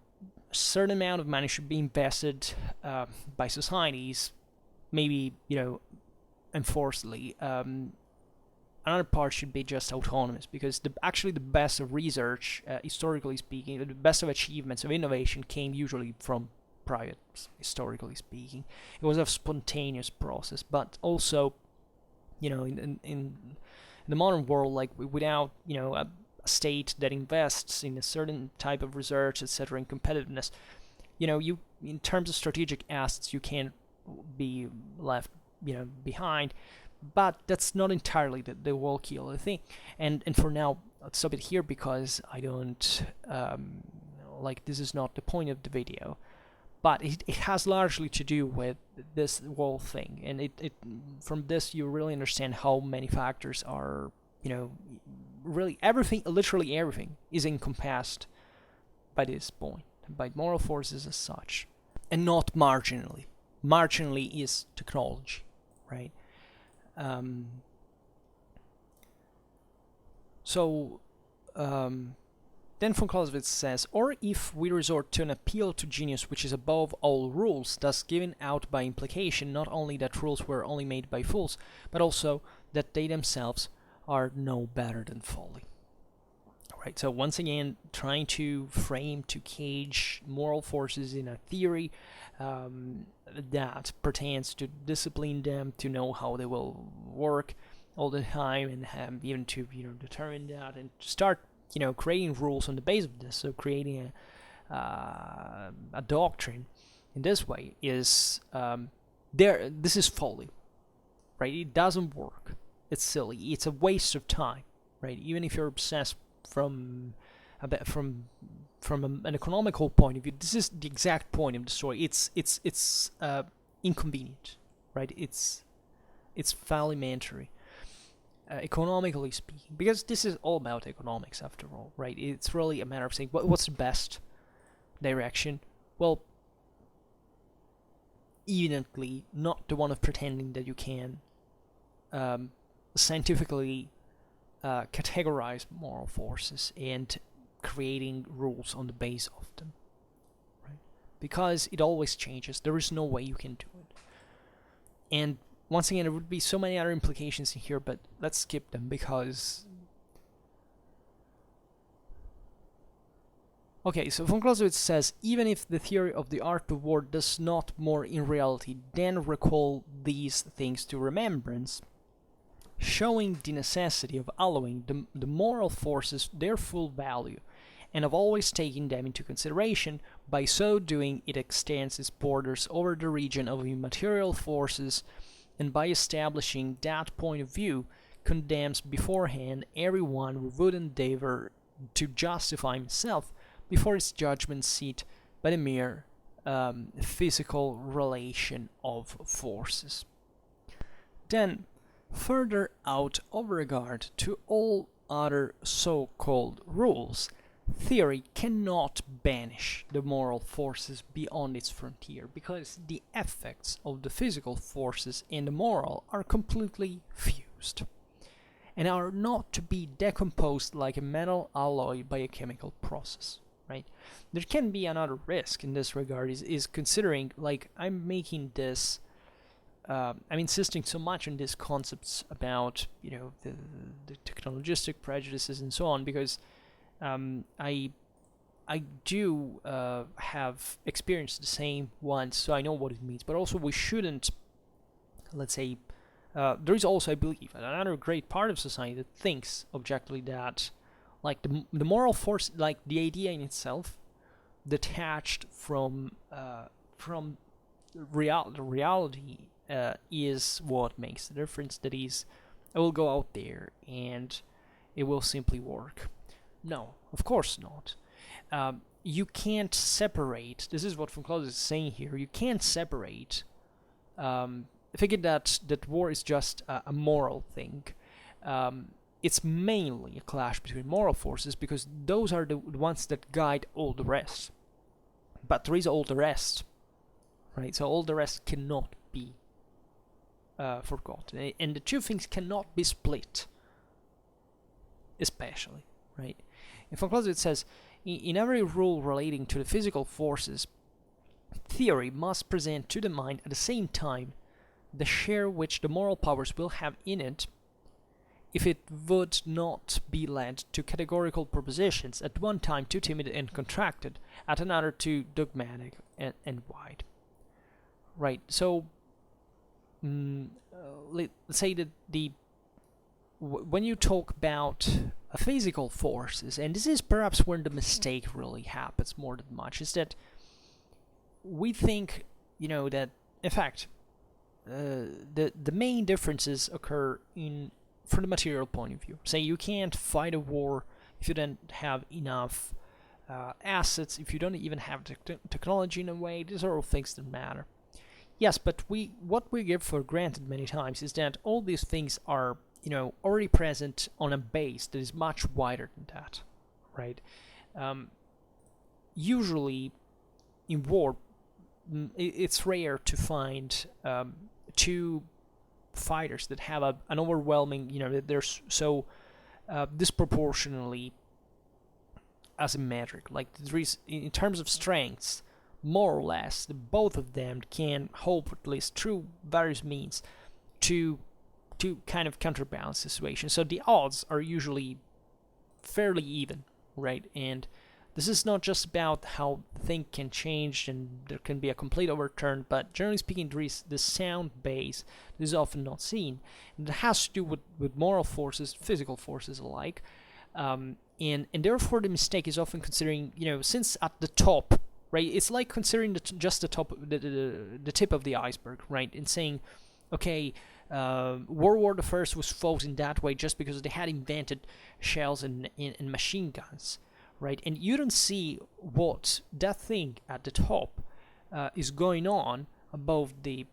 certain amount of money should be invested by societies, maybe enforcedly. Another part should be just autonomous, because the best of research, historically speaking, the best of achievements of innovation came usually from private, historically speaking. It was a spontaneous process, but also in the modern world, like without a state that invests in a certain type of research, etc., and competitiveness, you in terms of strategic assets, you can't be left behind. But that's not entirely the whole key of the thing. And for now, I'll stop it here because I don't this is not the point of the video. But it has largely to do with this whole thing, and it from this you really understand how many factors are, really everything, literally everything, is encompassed by this point, by moral forces as such, and not marginally. Marginally is technology, right? Then von Clausewitz says, or if we resort to an appeal to genius which is above all rules, thus giving out by implication not only that rules were only made by fools, but also that they themselves are no better than folly. Right, so once again, trying to frame, to cage moral forces in a theory that pertains to discipline them, to know how they will work all the time, and even to determine that, and start creating rules on the base of this. So creating a doctrine in this way is this is folly, right? It doesn't work. It's silly. It's a waste of time, right? Even if you're obsessed from an economical point of view, this is the exact point of the story. It's inconvenient, right? It's fallimentary. Economically speaking, because this is all about economics after all, right? It's really a matter of saying what's the best direction. Well, evidently not the one of pretending that you can scientifically categorize moral forces and creating rules on the base of them, right? Because it always changes. There is no way you can do it. And once again, there would be so many other implications in here, but let's skip them because... Okay, so von Clausewitz says, even if the theory of the art of war does not more in reality than recall these things to remembrance, showing the necessity of allowing the moral forces their full value, and of always taking them into consideration, by so doing it extends its borders over the region of immaterial forces, and by establishing that point of view, condemns beforehand everyone who would endeavor to justify himself before his judgment seat by the mere physical relation of forces. Then, further out of regard to all other so-called rules, theory cannot banish the moral forces beyond its frontier, because the effects of the physical forces and the moral are completely fused, and are not to be decomposed like a metal alloy by a chemical process, right? There can be another risk in this regard, is considering, like, I'm making this, I'm insisting so much on these concepts about, the technologistic prejudices and so on, because I do have experienced the same once, so I know what it means. But also, we shouldn't, let's say, there is also, I believe, another great part of society that thinks objectively that, like, the moral force, like the idea in itself, detached from reality, is what makes the difference. That is, I will go out there and it will simply work. No, of course not. You can't separate, this is what von Clausewitz is saying here, you can't separate, figure that war is just a moral thing. It's mainly a clash between moral forces, because those are the ones that guide all the rest. But there is all the rest, right? So all the rest cannot be forgotten. And the two things cannot be split, especially, right? And von Clausewitz says, in every rule relating to the physical forces, theory must present to the mind at the same time the share which the moral powers will have in it, if it would not be led to categorical propositions, at one time too timid and contracted, at another too dogmatic and wide. Right, so let's say that when you talk about physical forces, and this is perhaps where the mistake really happens more than much, is that we think, that in fact the main differences occur from the material point of view. Say you can't fight a war if you don't have enough assets, if you don't even have technology in a way. These are all things that matter. Yes, but what we give for granted many times is that all these things are, already present on a base that is much wider than that, right? Usually, in war, it's rare to find two fighters that have an overwhelming, that they're so disproportionately asymmetric. Like, there is, in terms of strengths, more or less, both of them can hope, at least through various means, to kind of counterbalance the situation. So the odds are usually fairly even, right? And this is not just about how things can change and there can be a complete overturn, but generally speaking, there is the sound base that is often not seen. And it has to do with moral forces, physical forces alike. And therefore the mistake is often considering, since at the top, right, it's like considering just the top, the tip of the iceberg, right, and saying, okay, World War I was fought in that way just because they had invented shells and machine guns, right? And you don't see what that thing at the top is going on above the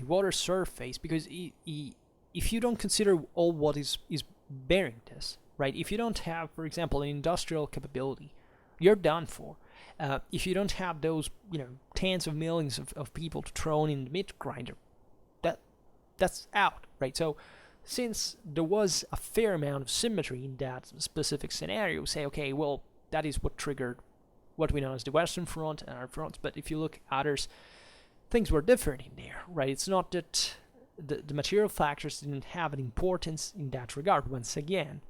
water surface, because if you don't consider all what is bearing this, right? If you don't have, for example, an industrial capability, you're done for. If you don't have those, tens of millions of people thrown in the meat grinder, that's out, right? So since there was a fair amount of symmetry in that specific scenario, say, okay, well, that is what triggered what we know as the Western Front and our fronts. But if you look at others, things were different in there, right? It's not that the material factors didn't have an importance in that regard, once again,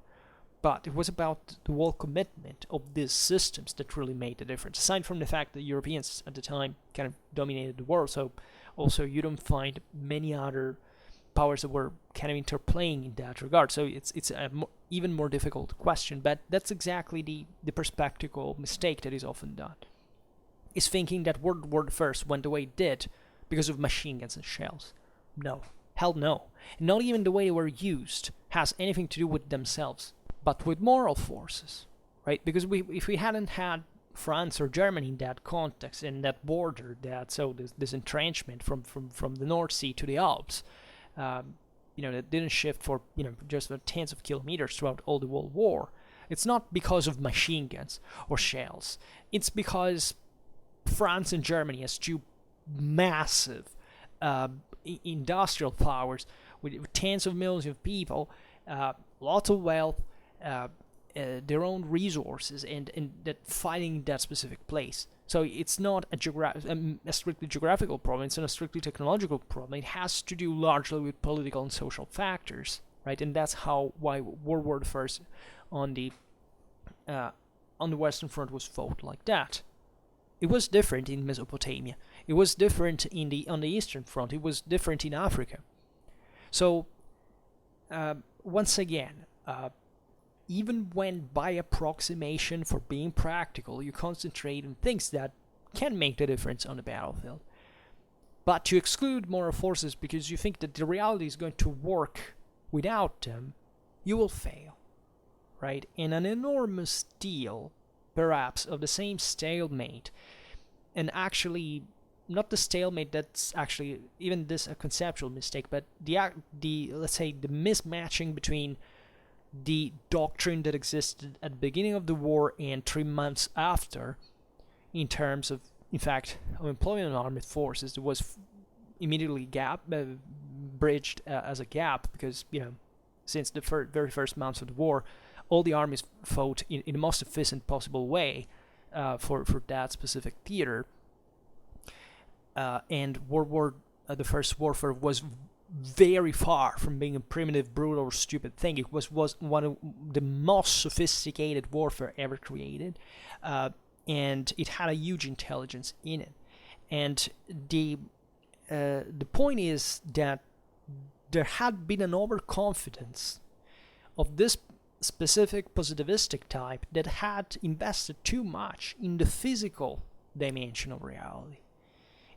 but it was about the whole commitment of these systems that really made the difference. Aside from the fact that Europeans at the time kind of dominated the world, so also you don't find many other powers that were kind of interplaying in that regard. So it's a even more difficult question, but that's exactly the perspectival mistake that is often done, is thinking that World War I went the way it did because of machine guns and shells. No. Hell no. Not even the way they were used has anything to do with themselves, but with moral forces, right? Because if we hadn't had France or Germany in that context, in that border, this entrenchment from the North Sea to the Alps, that didn't shift for just tens of kilometers throughout all the World War. It's not because of machine guns or shells. It's because France and Germany, as two massive industrial powers with tens of millions of people, lots of wealth, their own resources, and that fighting that specific place. So it's not a strictly geographical problem, it's not a strictly technological problem. It has to do largely with political and social factors, right? And that's why World War I on the Western Front was fought like that. It was different in Mesopotamia. It was different on the Eastern Front. It was different in Africa. So once again, even when by approximation, for being practical, you concentrate on things that can make the difference on the battlefield, but to exclude moral forces because you think that the reality is going to work without them, you will fail, right? And an enormous deal, perhaps, of the same stalemate, and actually not the stalemate that's actually even this a conceptual mistake, but the let's say the mismatching between the doctrine that existed at the beginning of the war and 3 months after, in terms of, in fact, of employment of armed forces, there was immediately bridged as a gap, because since the very first months of the war, all the armies fought in the most efficient possible way for that specific theater, and the first warfare was very far from being a primitive, brutal, or stupid thing. It was one of the most sophisticated warfare ever created, and it had a huge intelligence in it. And the point is that there had been an overconfidence of this specific positivistic type that had invested too much in the physical dimension of reality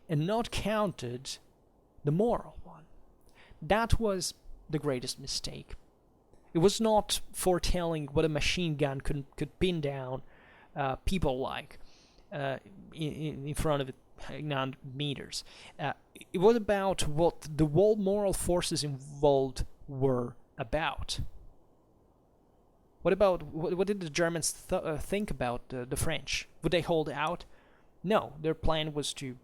and not counted the moral one. That was the greatest mistake. It was not foretelling what a machine gun could pin down people like in front of it 9 meters. It was about what the world moral forces involved were about. What did the Germans think about the French? Would they hold out? No, their plan was to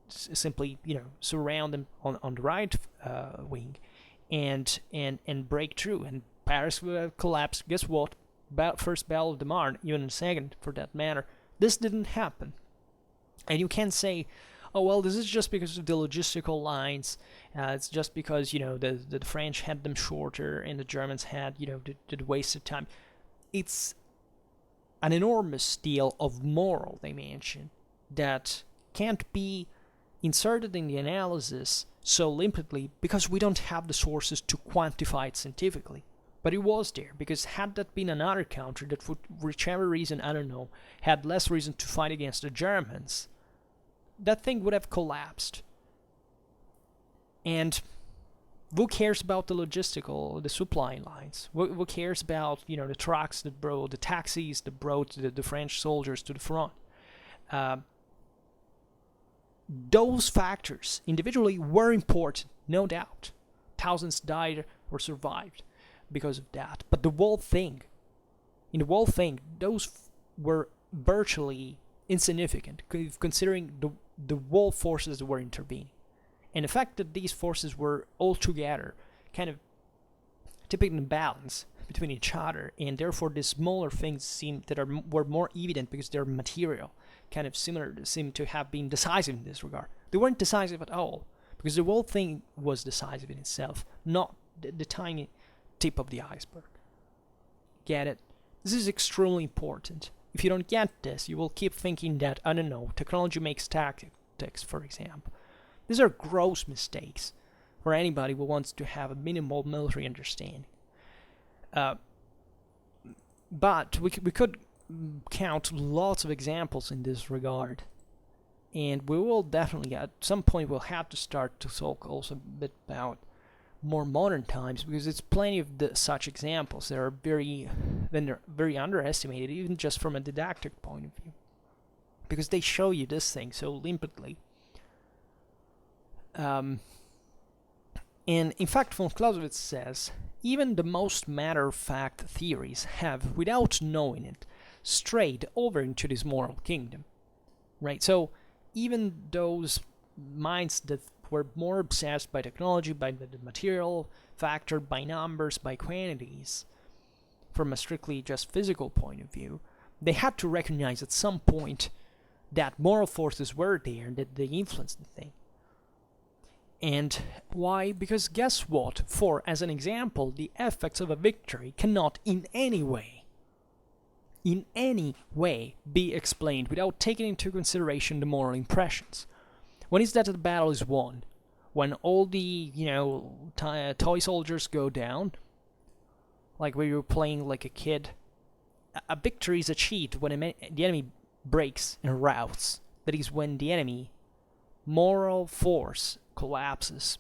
simply, surround them on the right wing, and break through. And Paris would have collapsed. Guess what? First Battle of the Marne, even second for that matter. This didn't happen. And you can't say, oh, well, this is just because of the logistical lines. It's just because, the French had them shorter and the Germans had, the wasted time. It's an enormous deal of moral dimension that can't be inserted in the analysis so limpidly because we don't have the sources to quantify it scientifically. But it was there, because had that been another country that, for whichever reason, I don't know, had less reason to fight against the Germans, that thing would have collapsed. And who cares about the supply lines? Who cares about, the trucks that brought, the taxis that brought the French soldiers to the front? Those factors individually were important, no doubt. Thousands died or survived because of that. But in the whole thing, those were virtually insignificant, considering the whole forces that were intervening. And the fact that these forces were all together, kind of tipping the balance between each other, and therefore the smaller things were more evident because they're material, kind of seem to have been decisive in this regard. They weren't decisive at all, because the whole thing was decisive in itself, not the tiny tip of the iceberg. Get it? This is extremely important. If you don't get this, you will keep thinking that, I don't know, technology makes tactics, for example. These are gross mistakes for anybody who wants to have a minimal military understanding. But we could count lots of examples in this regard. And we will definitely, at some point, we'll have to start to talk also a bit about more modern times, because it's plenty of such examples that are very underestimated, even just from a didactic point of view, because they show you this thing so limpidly. And in fact, von Clausewitz says, even the most matter-of-fact theories have, without knowing it, strayed over into this moral kingdom. Right? So even those minds that were more obsessed by technology, by the material factor, by numbers, by quantities, from a strictly just physical point of view, they had to recognize at some point that moral forces were there and that they influenced the thing. And why? Because guess what? For, as an example, the effects of a victory cannot in any way be explained without taking into consideration the moral impressions. When is that the battle is won? When all the, toy soldiers go down? Like when you're playing like a kid? A victory is achieved when the enemy breaks and routs. That is when the enemy moral force collapses.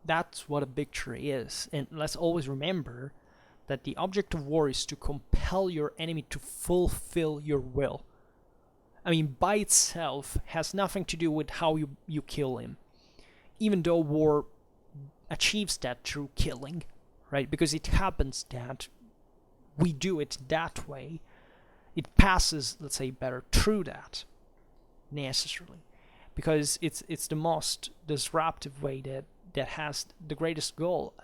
That's what a victory is. And let's always remember that the object of war is to compel your enemy to fulfill your will. I mean, by itself has nothing to do with how you kill him, even though war achieves that through killing, right? Because it happens that we do it that way. It passes, let's say, better through that, necessarily, because it's the most disruptive way that has the greatest goal,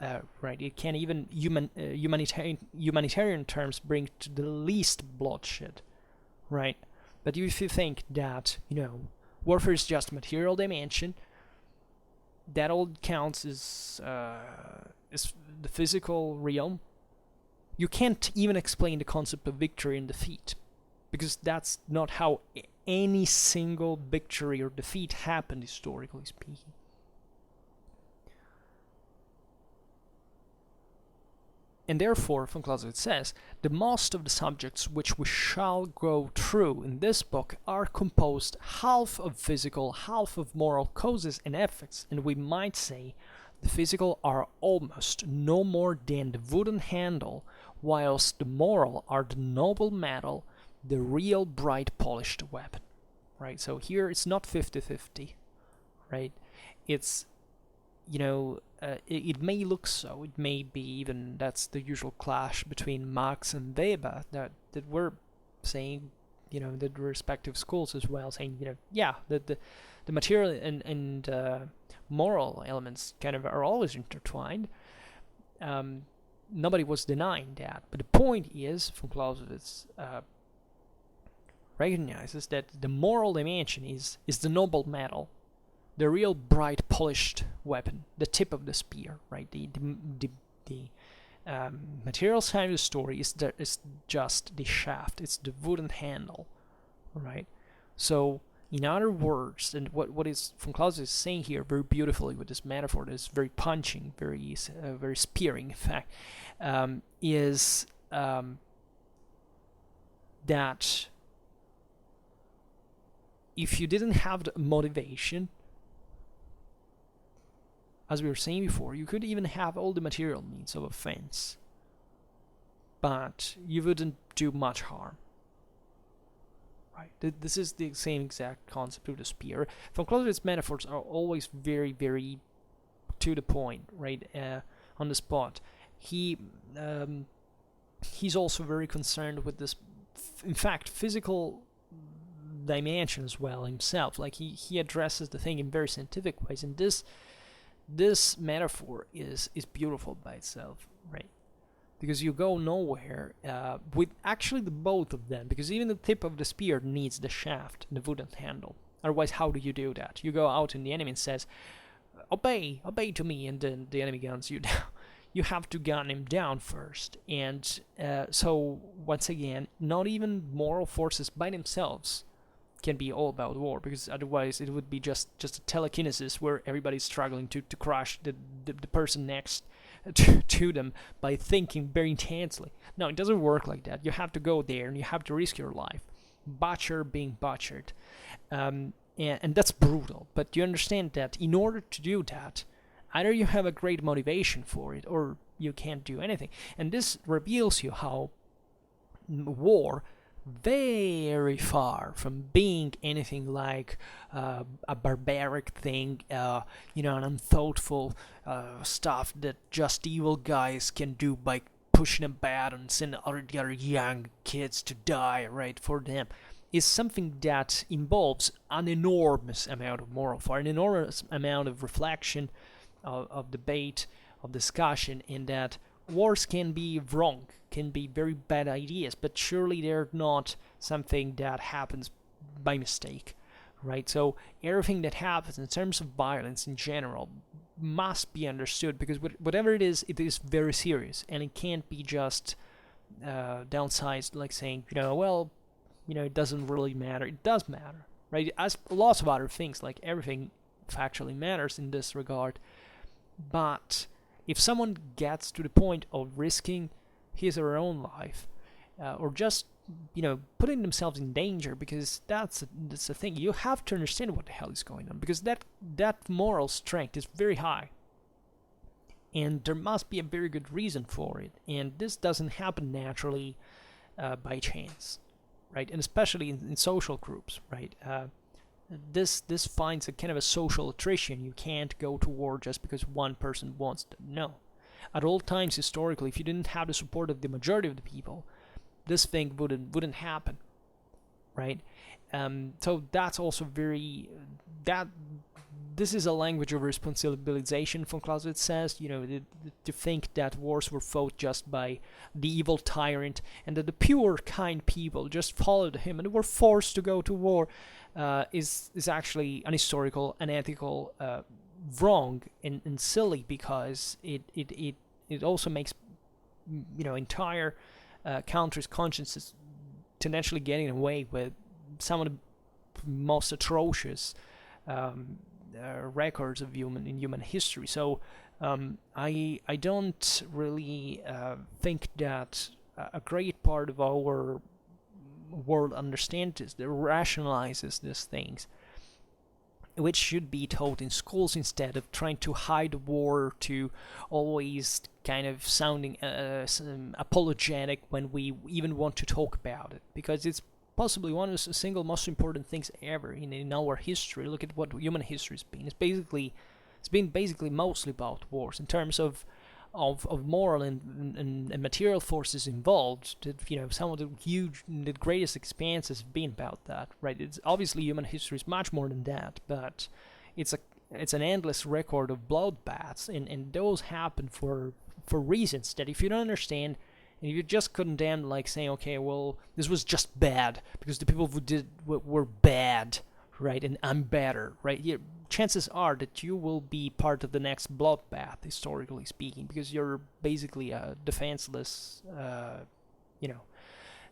right? It can even humanitarian terms bring to the least bloodshed, right? But if you think that, warfare is just material dimension, that all counts is the physical realm, you can't even explain the concept of victory and defeat, because that's not how any single victory or defeat happened, historically speaking. And therefore, von Clausewitz says, the most of the subjects which we shall go through in this book are composed half of physical, half of moral causes and effects, and we might say the physical are almost no more than the wooden handle, whilst the moral are the noble metal, the real bright polished weapon. Right? So here it's not 50-50, right? It's, it may look so. It may be even that's the usual clash between Marx and Weber that we're saying, the respective schools as well, saying, the material and moral elements kind of are always intertwined. Nobody was denying that, but the point is, von Clausewitz recognizes that the moral dimension is the noble metal, the real bright polished weapon, the tip of the spear, right? The material side of the story is just the shaft, it's the wooden handle, right? So in other words, and what is von Clausewitz saying here very beautifully with this metaphor that is very punching, very spearing, in fact, is that if you didn't have the motivation, as we were saying before, you could even have all the material means of offense, but you wouldn't do much harm. Right? This is the same exact concept of the spear. Von Clausewitz's metaphors are always very, very to the point, right? On the spot. He's also very concerned with this, in fact, physical dimension as well himself. Like he addresses the thing in very scientific ways, and this metaphor is beautiful by itself, right? Because you go nowhere with actually the both of them, because even the tip of the spear needs the shaft, the wooden handle. Otherwise, how do you do that? You go out and the enemy says, obey to me, and then the enemy guns you down. You have to gun him down first. And so, once again, not even moral forces by themselves can be all about war, because otherwise it would be just a telekinesis where everybody's struggling to crush the person next to them by thinking very intensely. No, it doesn't work like that. You have to go there and you have to risk your life. Butcher being butchered. And that's brutal. But you understand that in order to do that, either you have a great motivation for it or you can't do anything. And this reveals you how war, very far from being anything like a barbaric thing, an unthoughtful stuff that just evil guys can do by pushing a bat and sending the other young kids to die, right, for them, is something that involves an enormous amount of moral fire, an enormous amount of reflection, of debate, of discussion, in that wars can be wrong, can be very bad ideas, but surely they're not something that happens by mistake, right? So everything that happens in terms of violence in general must be understood, because whatever it is very serious, and it can't be just downsized, like saying, it doesn't really matter. It does matter, right? As lots of other things, like everything factually matters in this regard. But if someone gets to the point of risking his or her own life, or just, putting themselves in danger, because that's the thing, you have to understand what the hell is going on, because that moral strength is very high, and there must be a very good reason for it, and this doesn't happen naturally by chance, right? And especially in social groups, right? This finds a kind of a social attrition. You can't go to war just because one person wants to. No. At all times, historically, if you didn't have the support of the majority of the people, this thing wouldn't happen, right? So that's also this is a language of responsibilization, von Clausewitz says, to think that wars were fought just by the evil tyrant, and that the pure, kind people just followed him and were forced to go to war, is actually unhistorical, unethical, wrong, and silly, because it also makes entire countries' consciences tendency getting away with some of the most atrocious records of human history. So I don't really think that a great part of our world understands this, that rationalizes these things, which should be taught in schools instead of trying to hide war, to always kind of sounding apologetic when we even want to talk about it, because it's possibly one of the single most important things ever in our history. Look at what human history has been. It's been basically mostly about wars in terms of moral and material forces involved. That, some of the greatest expanses have been about that, right? It's obviously human history is much more than that, but it's an endless record of bloodbaths, and those happen for reasons that if you don't understand, and if you just condemn, like saying, okay, well, this was just bad because the people who did were bad, right, and I'm better, right? Chances are that you will be part of the next bloodbath, historically speaking, because you're basically a defenseless, I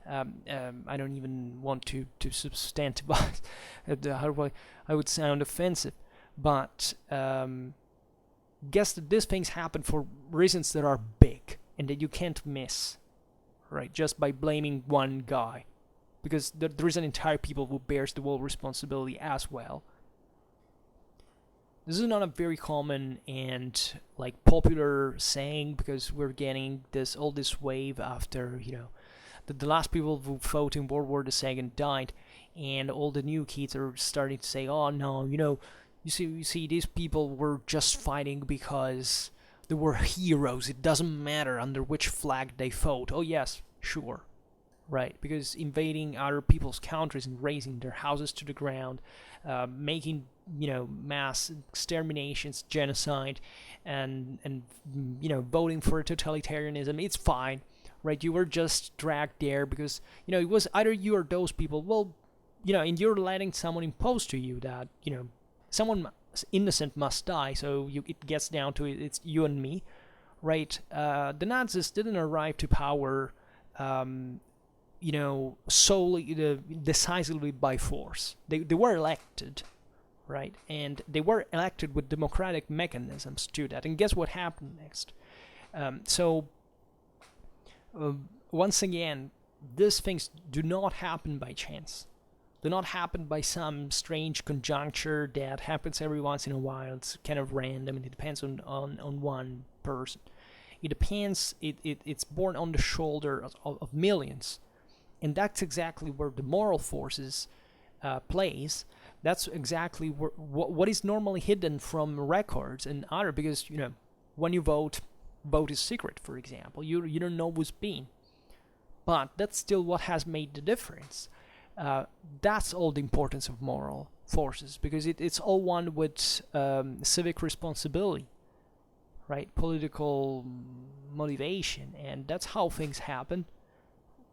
don't even want to substantivize how I would sound offensive, but guess that these things happen for reasons that are big and that you can't miss, right, just by blaming one guy, because there is an entire people who bears the whole responsibility as well. This is not a very common and popular saying, because we're getting all this wave after the last people who fought in World War II died, and all the new kids are starting to say, oh no, you see these people were just fighting because they were heroes. It doesn't matter under which flag they fought. Oh yes, sure, right? Because invading other people's countries and razing their houses to the ground, making mass exterminations, genocide, and voting for totalitarianism, it's fine, right? You were just dragged there because it was either you or those people. Well, and you're letting someone impose to you that someone innocent must die, so it gets down to it's you and me, right? The Nazis didn't arrive to power solely decisively by force. They were elected, right? And they were elected with democratic mechanisms to that. And guess what happened next? Once again, these things do not happen by chance. Do not happen by some strange conjuncture that happens every once in a while. It's kind of random, and it depends on one person. It depends. It's born on the shoulder of millions, and that's exactly where the moral forces plays. That's exactly what is normally hidden from records and other, because when you vote is secret, for example. You don't know who's been, but that's still what has made the difference. That's all the importance of moral forces, because it's all one with civic responsibility, right? Political motivation, and that's how things happen,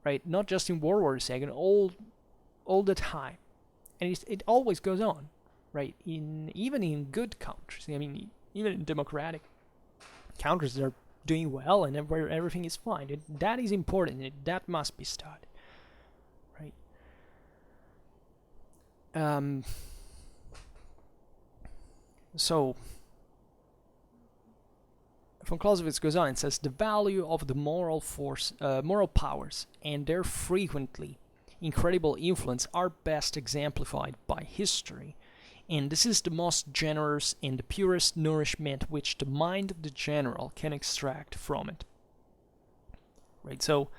right? Not just in World War II, all the time, and it always goes on, right? Even in good countries, even in democratic countries that are doing well and where everything is fine. That is important. That must be studied, right? So von Clausewitz goes on and says the value of the moral powers and their frequently incredible influence are best exemplified by history, and this is the most generous and the purest nourishment which the mind of the general can extract from it. Right. So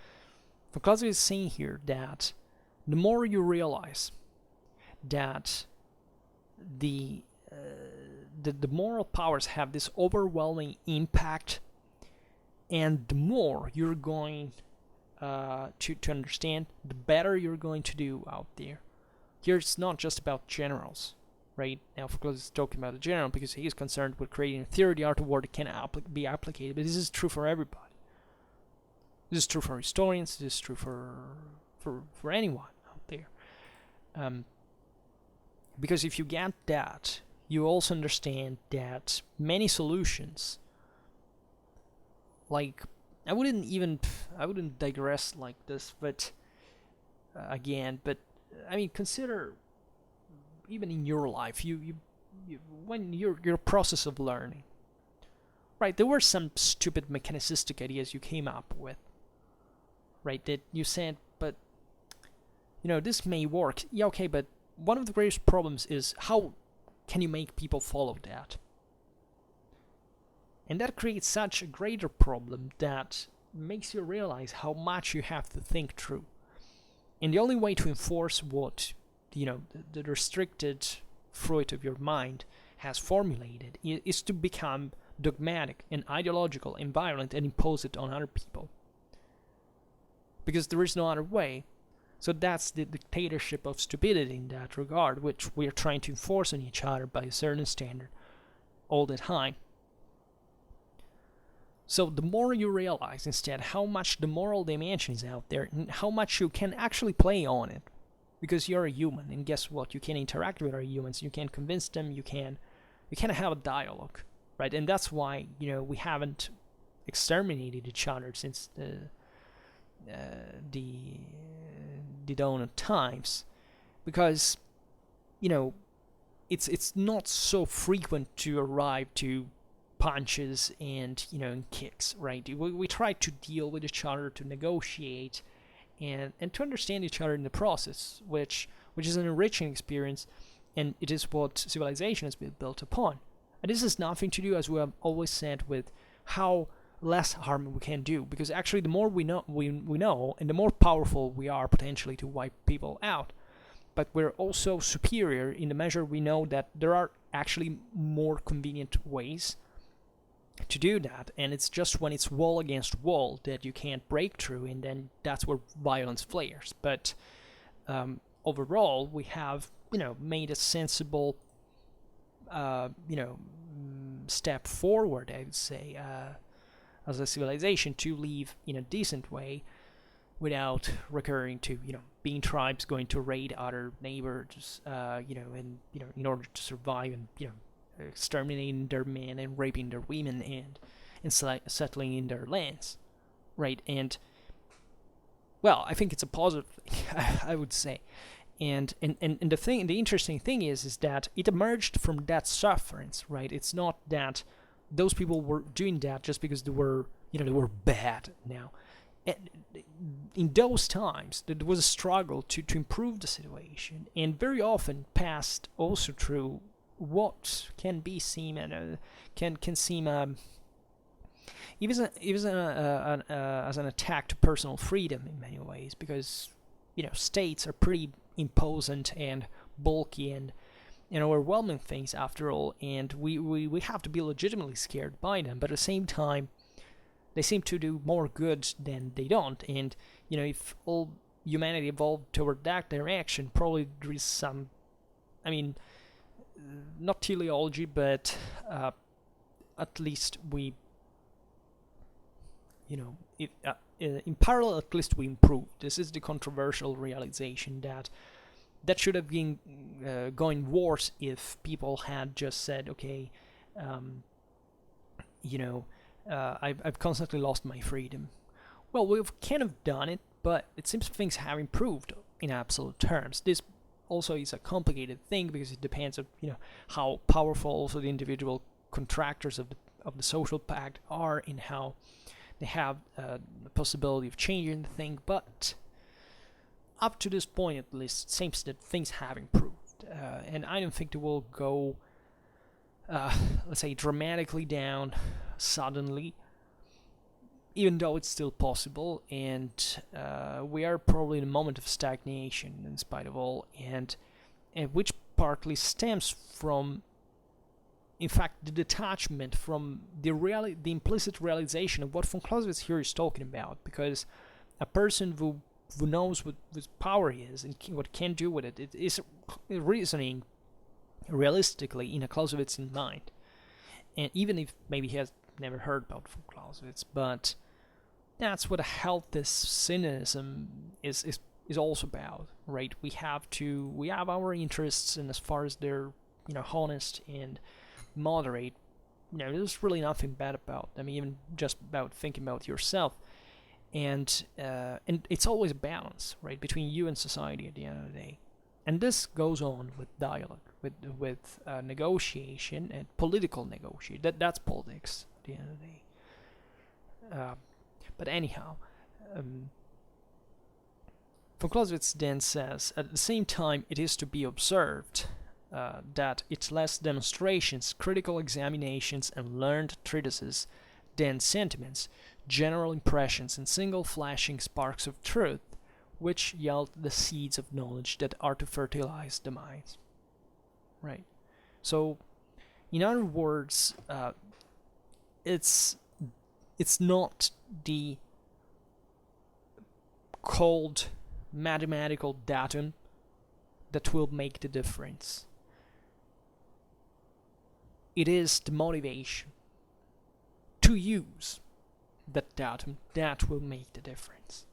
von Clausewitz is saying here that the more you realize that the moral powers have this overwhelming impact, and the more you're going to understand, the better you're going to do out there. Here it's not just about generals, right? Now, of course, it's talking about a general because he is concerned with creating a theory of the art of war that can be applicated, but this is true for everybody. This is true for historians. This is true for anyone out there. Because if you get that, you also understand that many solutions, like I wouldn't digress like this, but consider even in your life, you when your process of learning, right? There were some stupid mechanicistic ideas you came up with, right? That you said, but this may work. Yeah, okay, but one of the greatest problems is how can you make people follow that? And that creates such a greater problem that makes you realize how much you have to think through. And the only way to enforce what, the restricted fruit of your mind has formulated is to become dogmatic and ideological and violent and impose it on other people. Because there is no other way. So that's the dictatorship of stupidity in that regard, which we are trying to enforce on each other by a certain standard all the time. So the more you realize instead how much the moral dimension is out there and how much you can actually play on it, because you're a human, and guess what? You can interact with other humans, you can convince them, you can have a dialogue, right? And that's why we haven't exterminated each other since the dawn of times, because it's not so frequent to arrive to punches and kicks, right? We try to deal with each other, to negotiate, and to understand each other in the process, which is an enriching experience, and it is what civilization has been built upon. And this has nothing to do, as we have always said, with how less harm we can do, because actually the more we know, and the more powerful we are potentially to wipe people out. But we're also superior in the measure we know that there are actually more convenient ways to do that, and it's just when it's wall against wall that you can't break through, and then that's where violence flares. But overall, we have made a sensible step forward, I would say, as a civilization, to live in a decent way without recurring to being tribes going to raid other neighbors, in order to survive, and exterminating their men and raping their women and settling in their lands, right? And well, I think it's a positive thing, I would say. And the interesting thing is that it emerged from that sufferance, right? It's not that those people were doing that just because they were bad. Now, in those times, there was a struggle to improve the situation, and very often passed also through what can be seen and can seem even as an attack to personal freedom in many ways, because states are pretty imposant and bulky and overwhelming things after all, and we have to be legitimately scared by them, but at the same time they seem to do more good than they don't. And if all humanity evolved toward that direction, probably there is some, not teleology, but at least we, in parallel, at least we improved. This is the controversial realization that should have been going worse if people had just said, okay, I've constantly lost my freedom. Well, we've kind of done it, but it seems things have improved in absolute terms. This also is a complicated thing because it depends on how powerful also the individual contractors of the social pact are, and how they have the possibility of changing the thing. But up to this point, at least, it seems that things have improved, and I don't think they will go, let's say, dramatically down suddenly, even though it's still possible, and we are probably in a moment of stagnation in spite of all, and which partly stems from, in fact, the detachment from the implicit realization of what von Clausewitz here is talking about, because a person who knows what power is and what can do with it is reasoning realistically in a Clausewitzian mind, and even if maybe he has never heard about von Clausewitz, but that's what a healthy cynicism is also about, right? We have our interests, and as far as they're honest and moderate, there's really nothing bad about them, even just about thinking about yourself, and it's always a balance, right, between you and society at the end of the day. And this goes on with dialogue, with negotiation and political negotiation. That's politics at the end of the day. But anyhow, von Clausewitz then says, at the same time, it is to be observed that it's less demonstrations, critical examinations, and learned treatises than sentiments, general impressions, and single flashing sparks of truth, which yield the seeds of knowledge that are to fertilize the minds. Right. So, in other words, it's not the cold mathematical datum that will make the difference. It is the motivation to use that datum that will make the difference,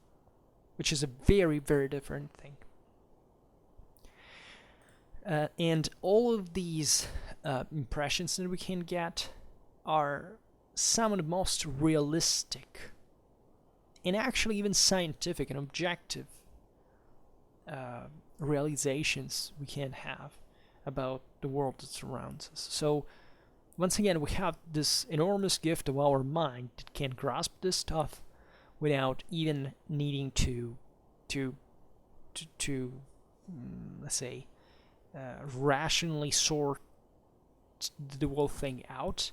which is a very, very different thing. And all of these impressions that we can get are some of the most realistic and actually even scientific and objective realizations we can have about the world that surrounds us. So once again, we have this enormous gift of our mind that can grasp this stuff without even needing to let's say, rationally sort the whole thing out.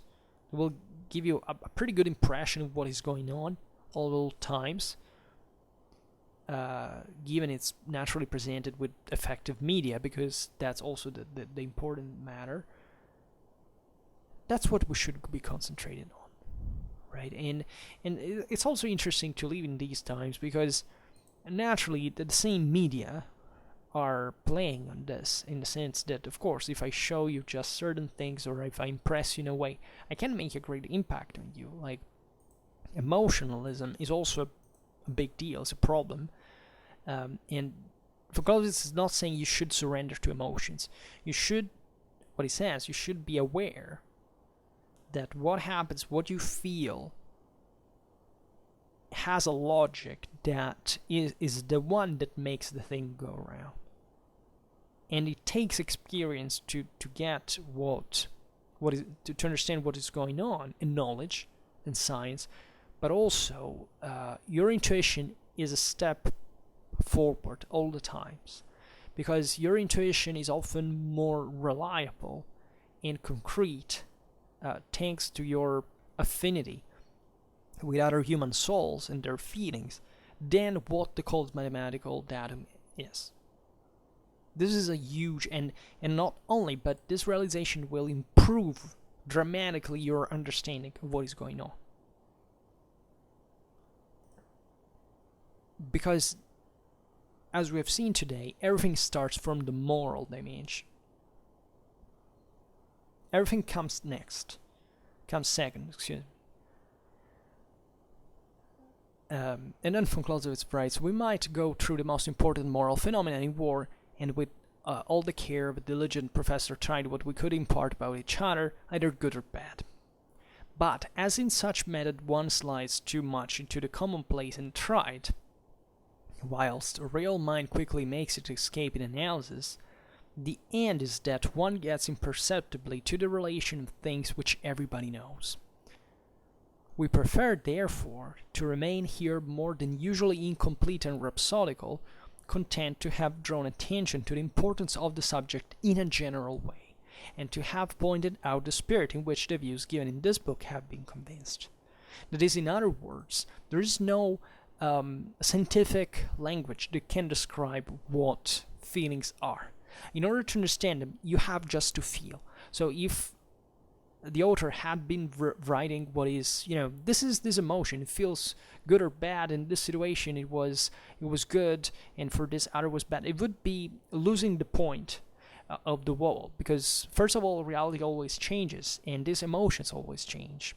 It will give you a pretty good impression of what is going on all times, given it's naturally presented with effective media, because that's also the important matter. That's what we should be concentrated on, right? And it's also interesting to live in these times, because naturally the same media are playing on this, in the sense that, of course, if I show you just certain things, or if I impress you in a way, I can make a great impact on you. Like, emotionalism is also a big deal, it's a problem. And Clausewitz is not saying you should surrender to emotions. You should, what he says, you should be aware that what happens, what you feel, has a logic that is the one that makes the thing go around. And it takes experience to get what is to understand what is going on, in knowledge and science, but also your intuition is a step forward all the times, because your intuition is often more reliable and concrete thanks to your affinity with other human souls and their feelings than what the cold mathematical datum is. This is a huge, and not only, but this realization will improve dramatically your understanding of what is going on. Because, as we have seen today, everything starts from the moral dimension. Everything comes second, excuse me. And then von Clausewitz writes, we might go through the most important moral phenomena in war, and with all the care of a diligent professor tried what we could impart about each other, either good or bad. But as in such method one slides too much into the commonplace and trite, whilst a real mind quickly makes it escape in analysis, the end is that one gets imperceptibly to the relation of things which everybody knows. We prefer, therefore, to remain here more than usually incomplete and rhapsodical, content to have drawn attention to the importance of the subject in a general way, and to have pointed out the spirit in which the views given in this book have been convinced. That is, in other words, there is no scientific language that can describe what feelings are. In order to understand them, you have just to feel. So if the author had been writing what is, this is this emotion, it feels good or bad, in this situation it was good, and for this other was bad, it would be losing the point of the whole, because first of all, reality always changes, and these emotions always change.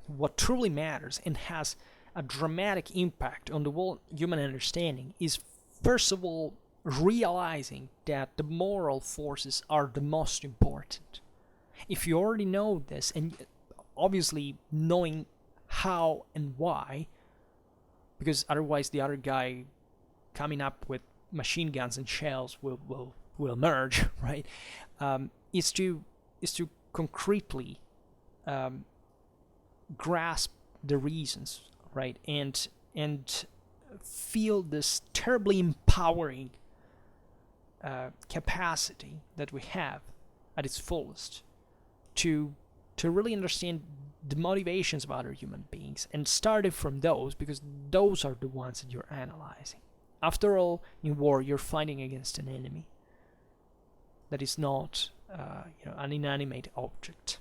What truly matters and has a dramatic impact on the whole human understanding is, first of all, realizing that the moral forces are the most important. If you already know this, and obviously knowing how and why, because otherwise the other guy coming up with machine guns and shells will will emerge, right? Is to concretely grasp the reasons, right, and feel this terribly empowering capacity that we have at its fullest to really understand the motivations of other human beings, and starting from those, because those are the ones that you're analyzing. After all, in war, you're fighting against an enemy that is not an inanimate object.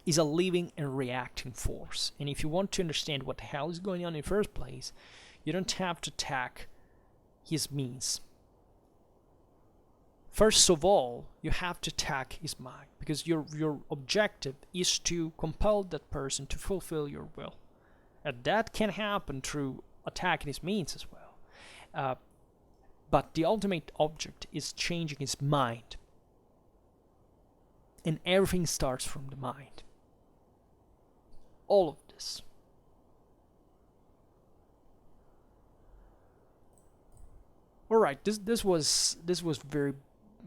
Is a living and reacting force. And if you want to understand what the hell is going on in the first place, you don't have to attack his means. First of all, you have to attack his mind, because your objective is to compel that person to fulfill your will. And that can happen through attacking his means as well. But the ultimate object is changing his mind. And everything starts from the mind. All of this. All right, this was very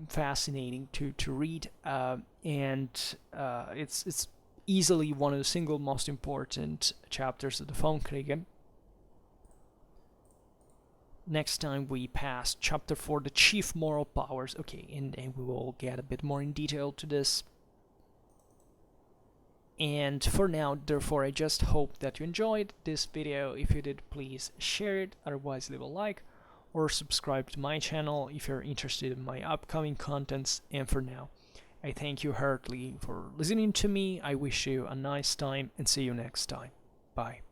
fascinating to read, and it's easily one of the single most important chapters of the Vom Kriege. Next time we pass chapter 4, the chief moral powers. Okay, and we will get a bit more in detail to this. And for now, therefore, I just hope that you enjoyed this video. If you did, please share it. Otherwise, leave a like or subscribe to my channel if you're interested in my upcoming contents. And for now, I thank you heartily for listening to me. I wish you a nice time and see you next time. Bye.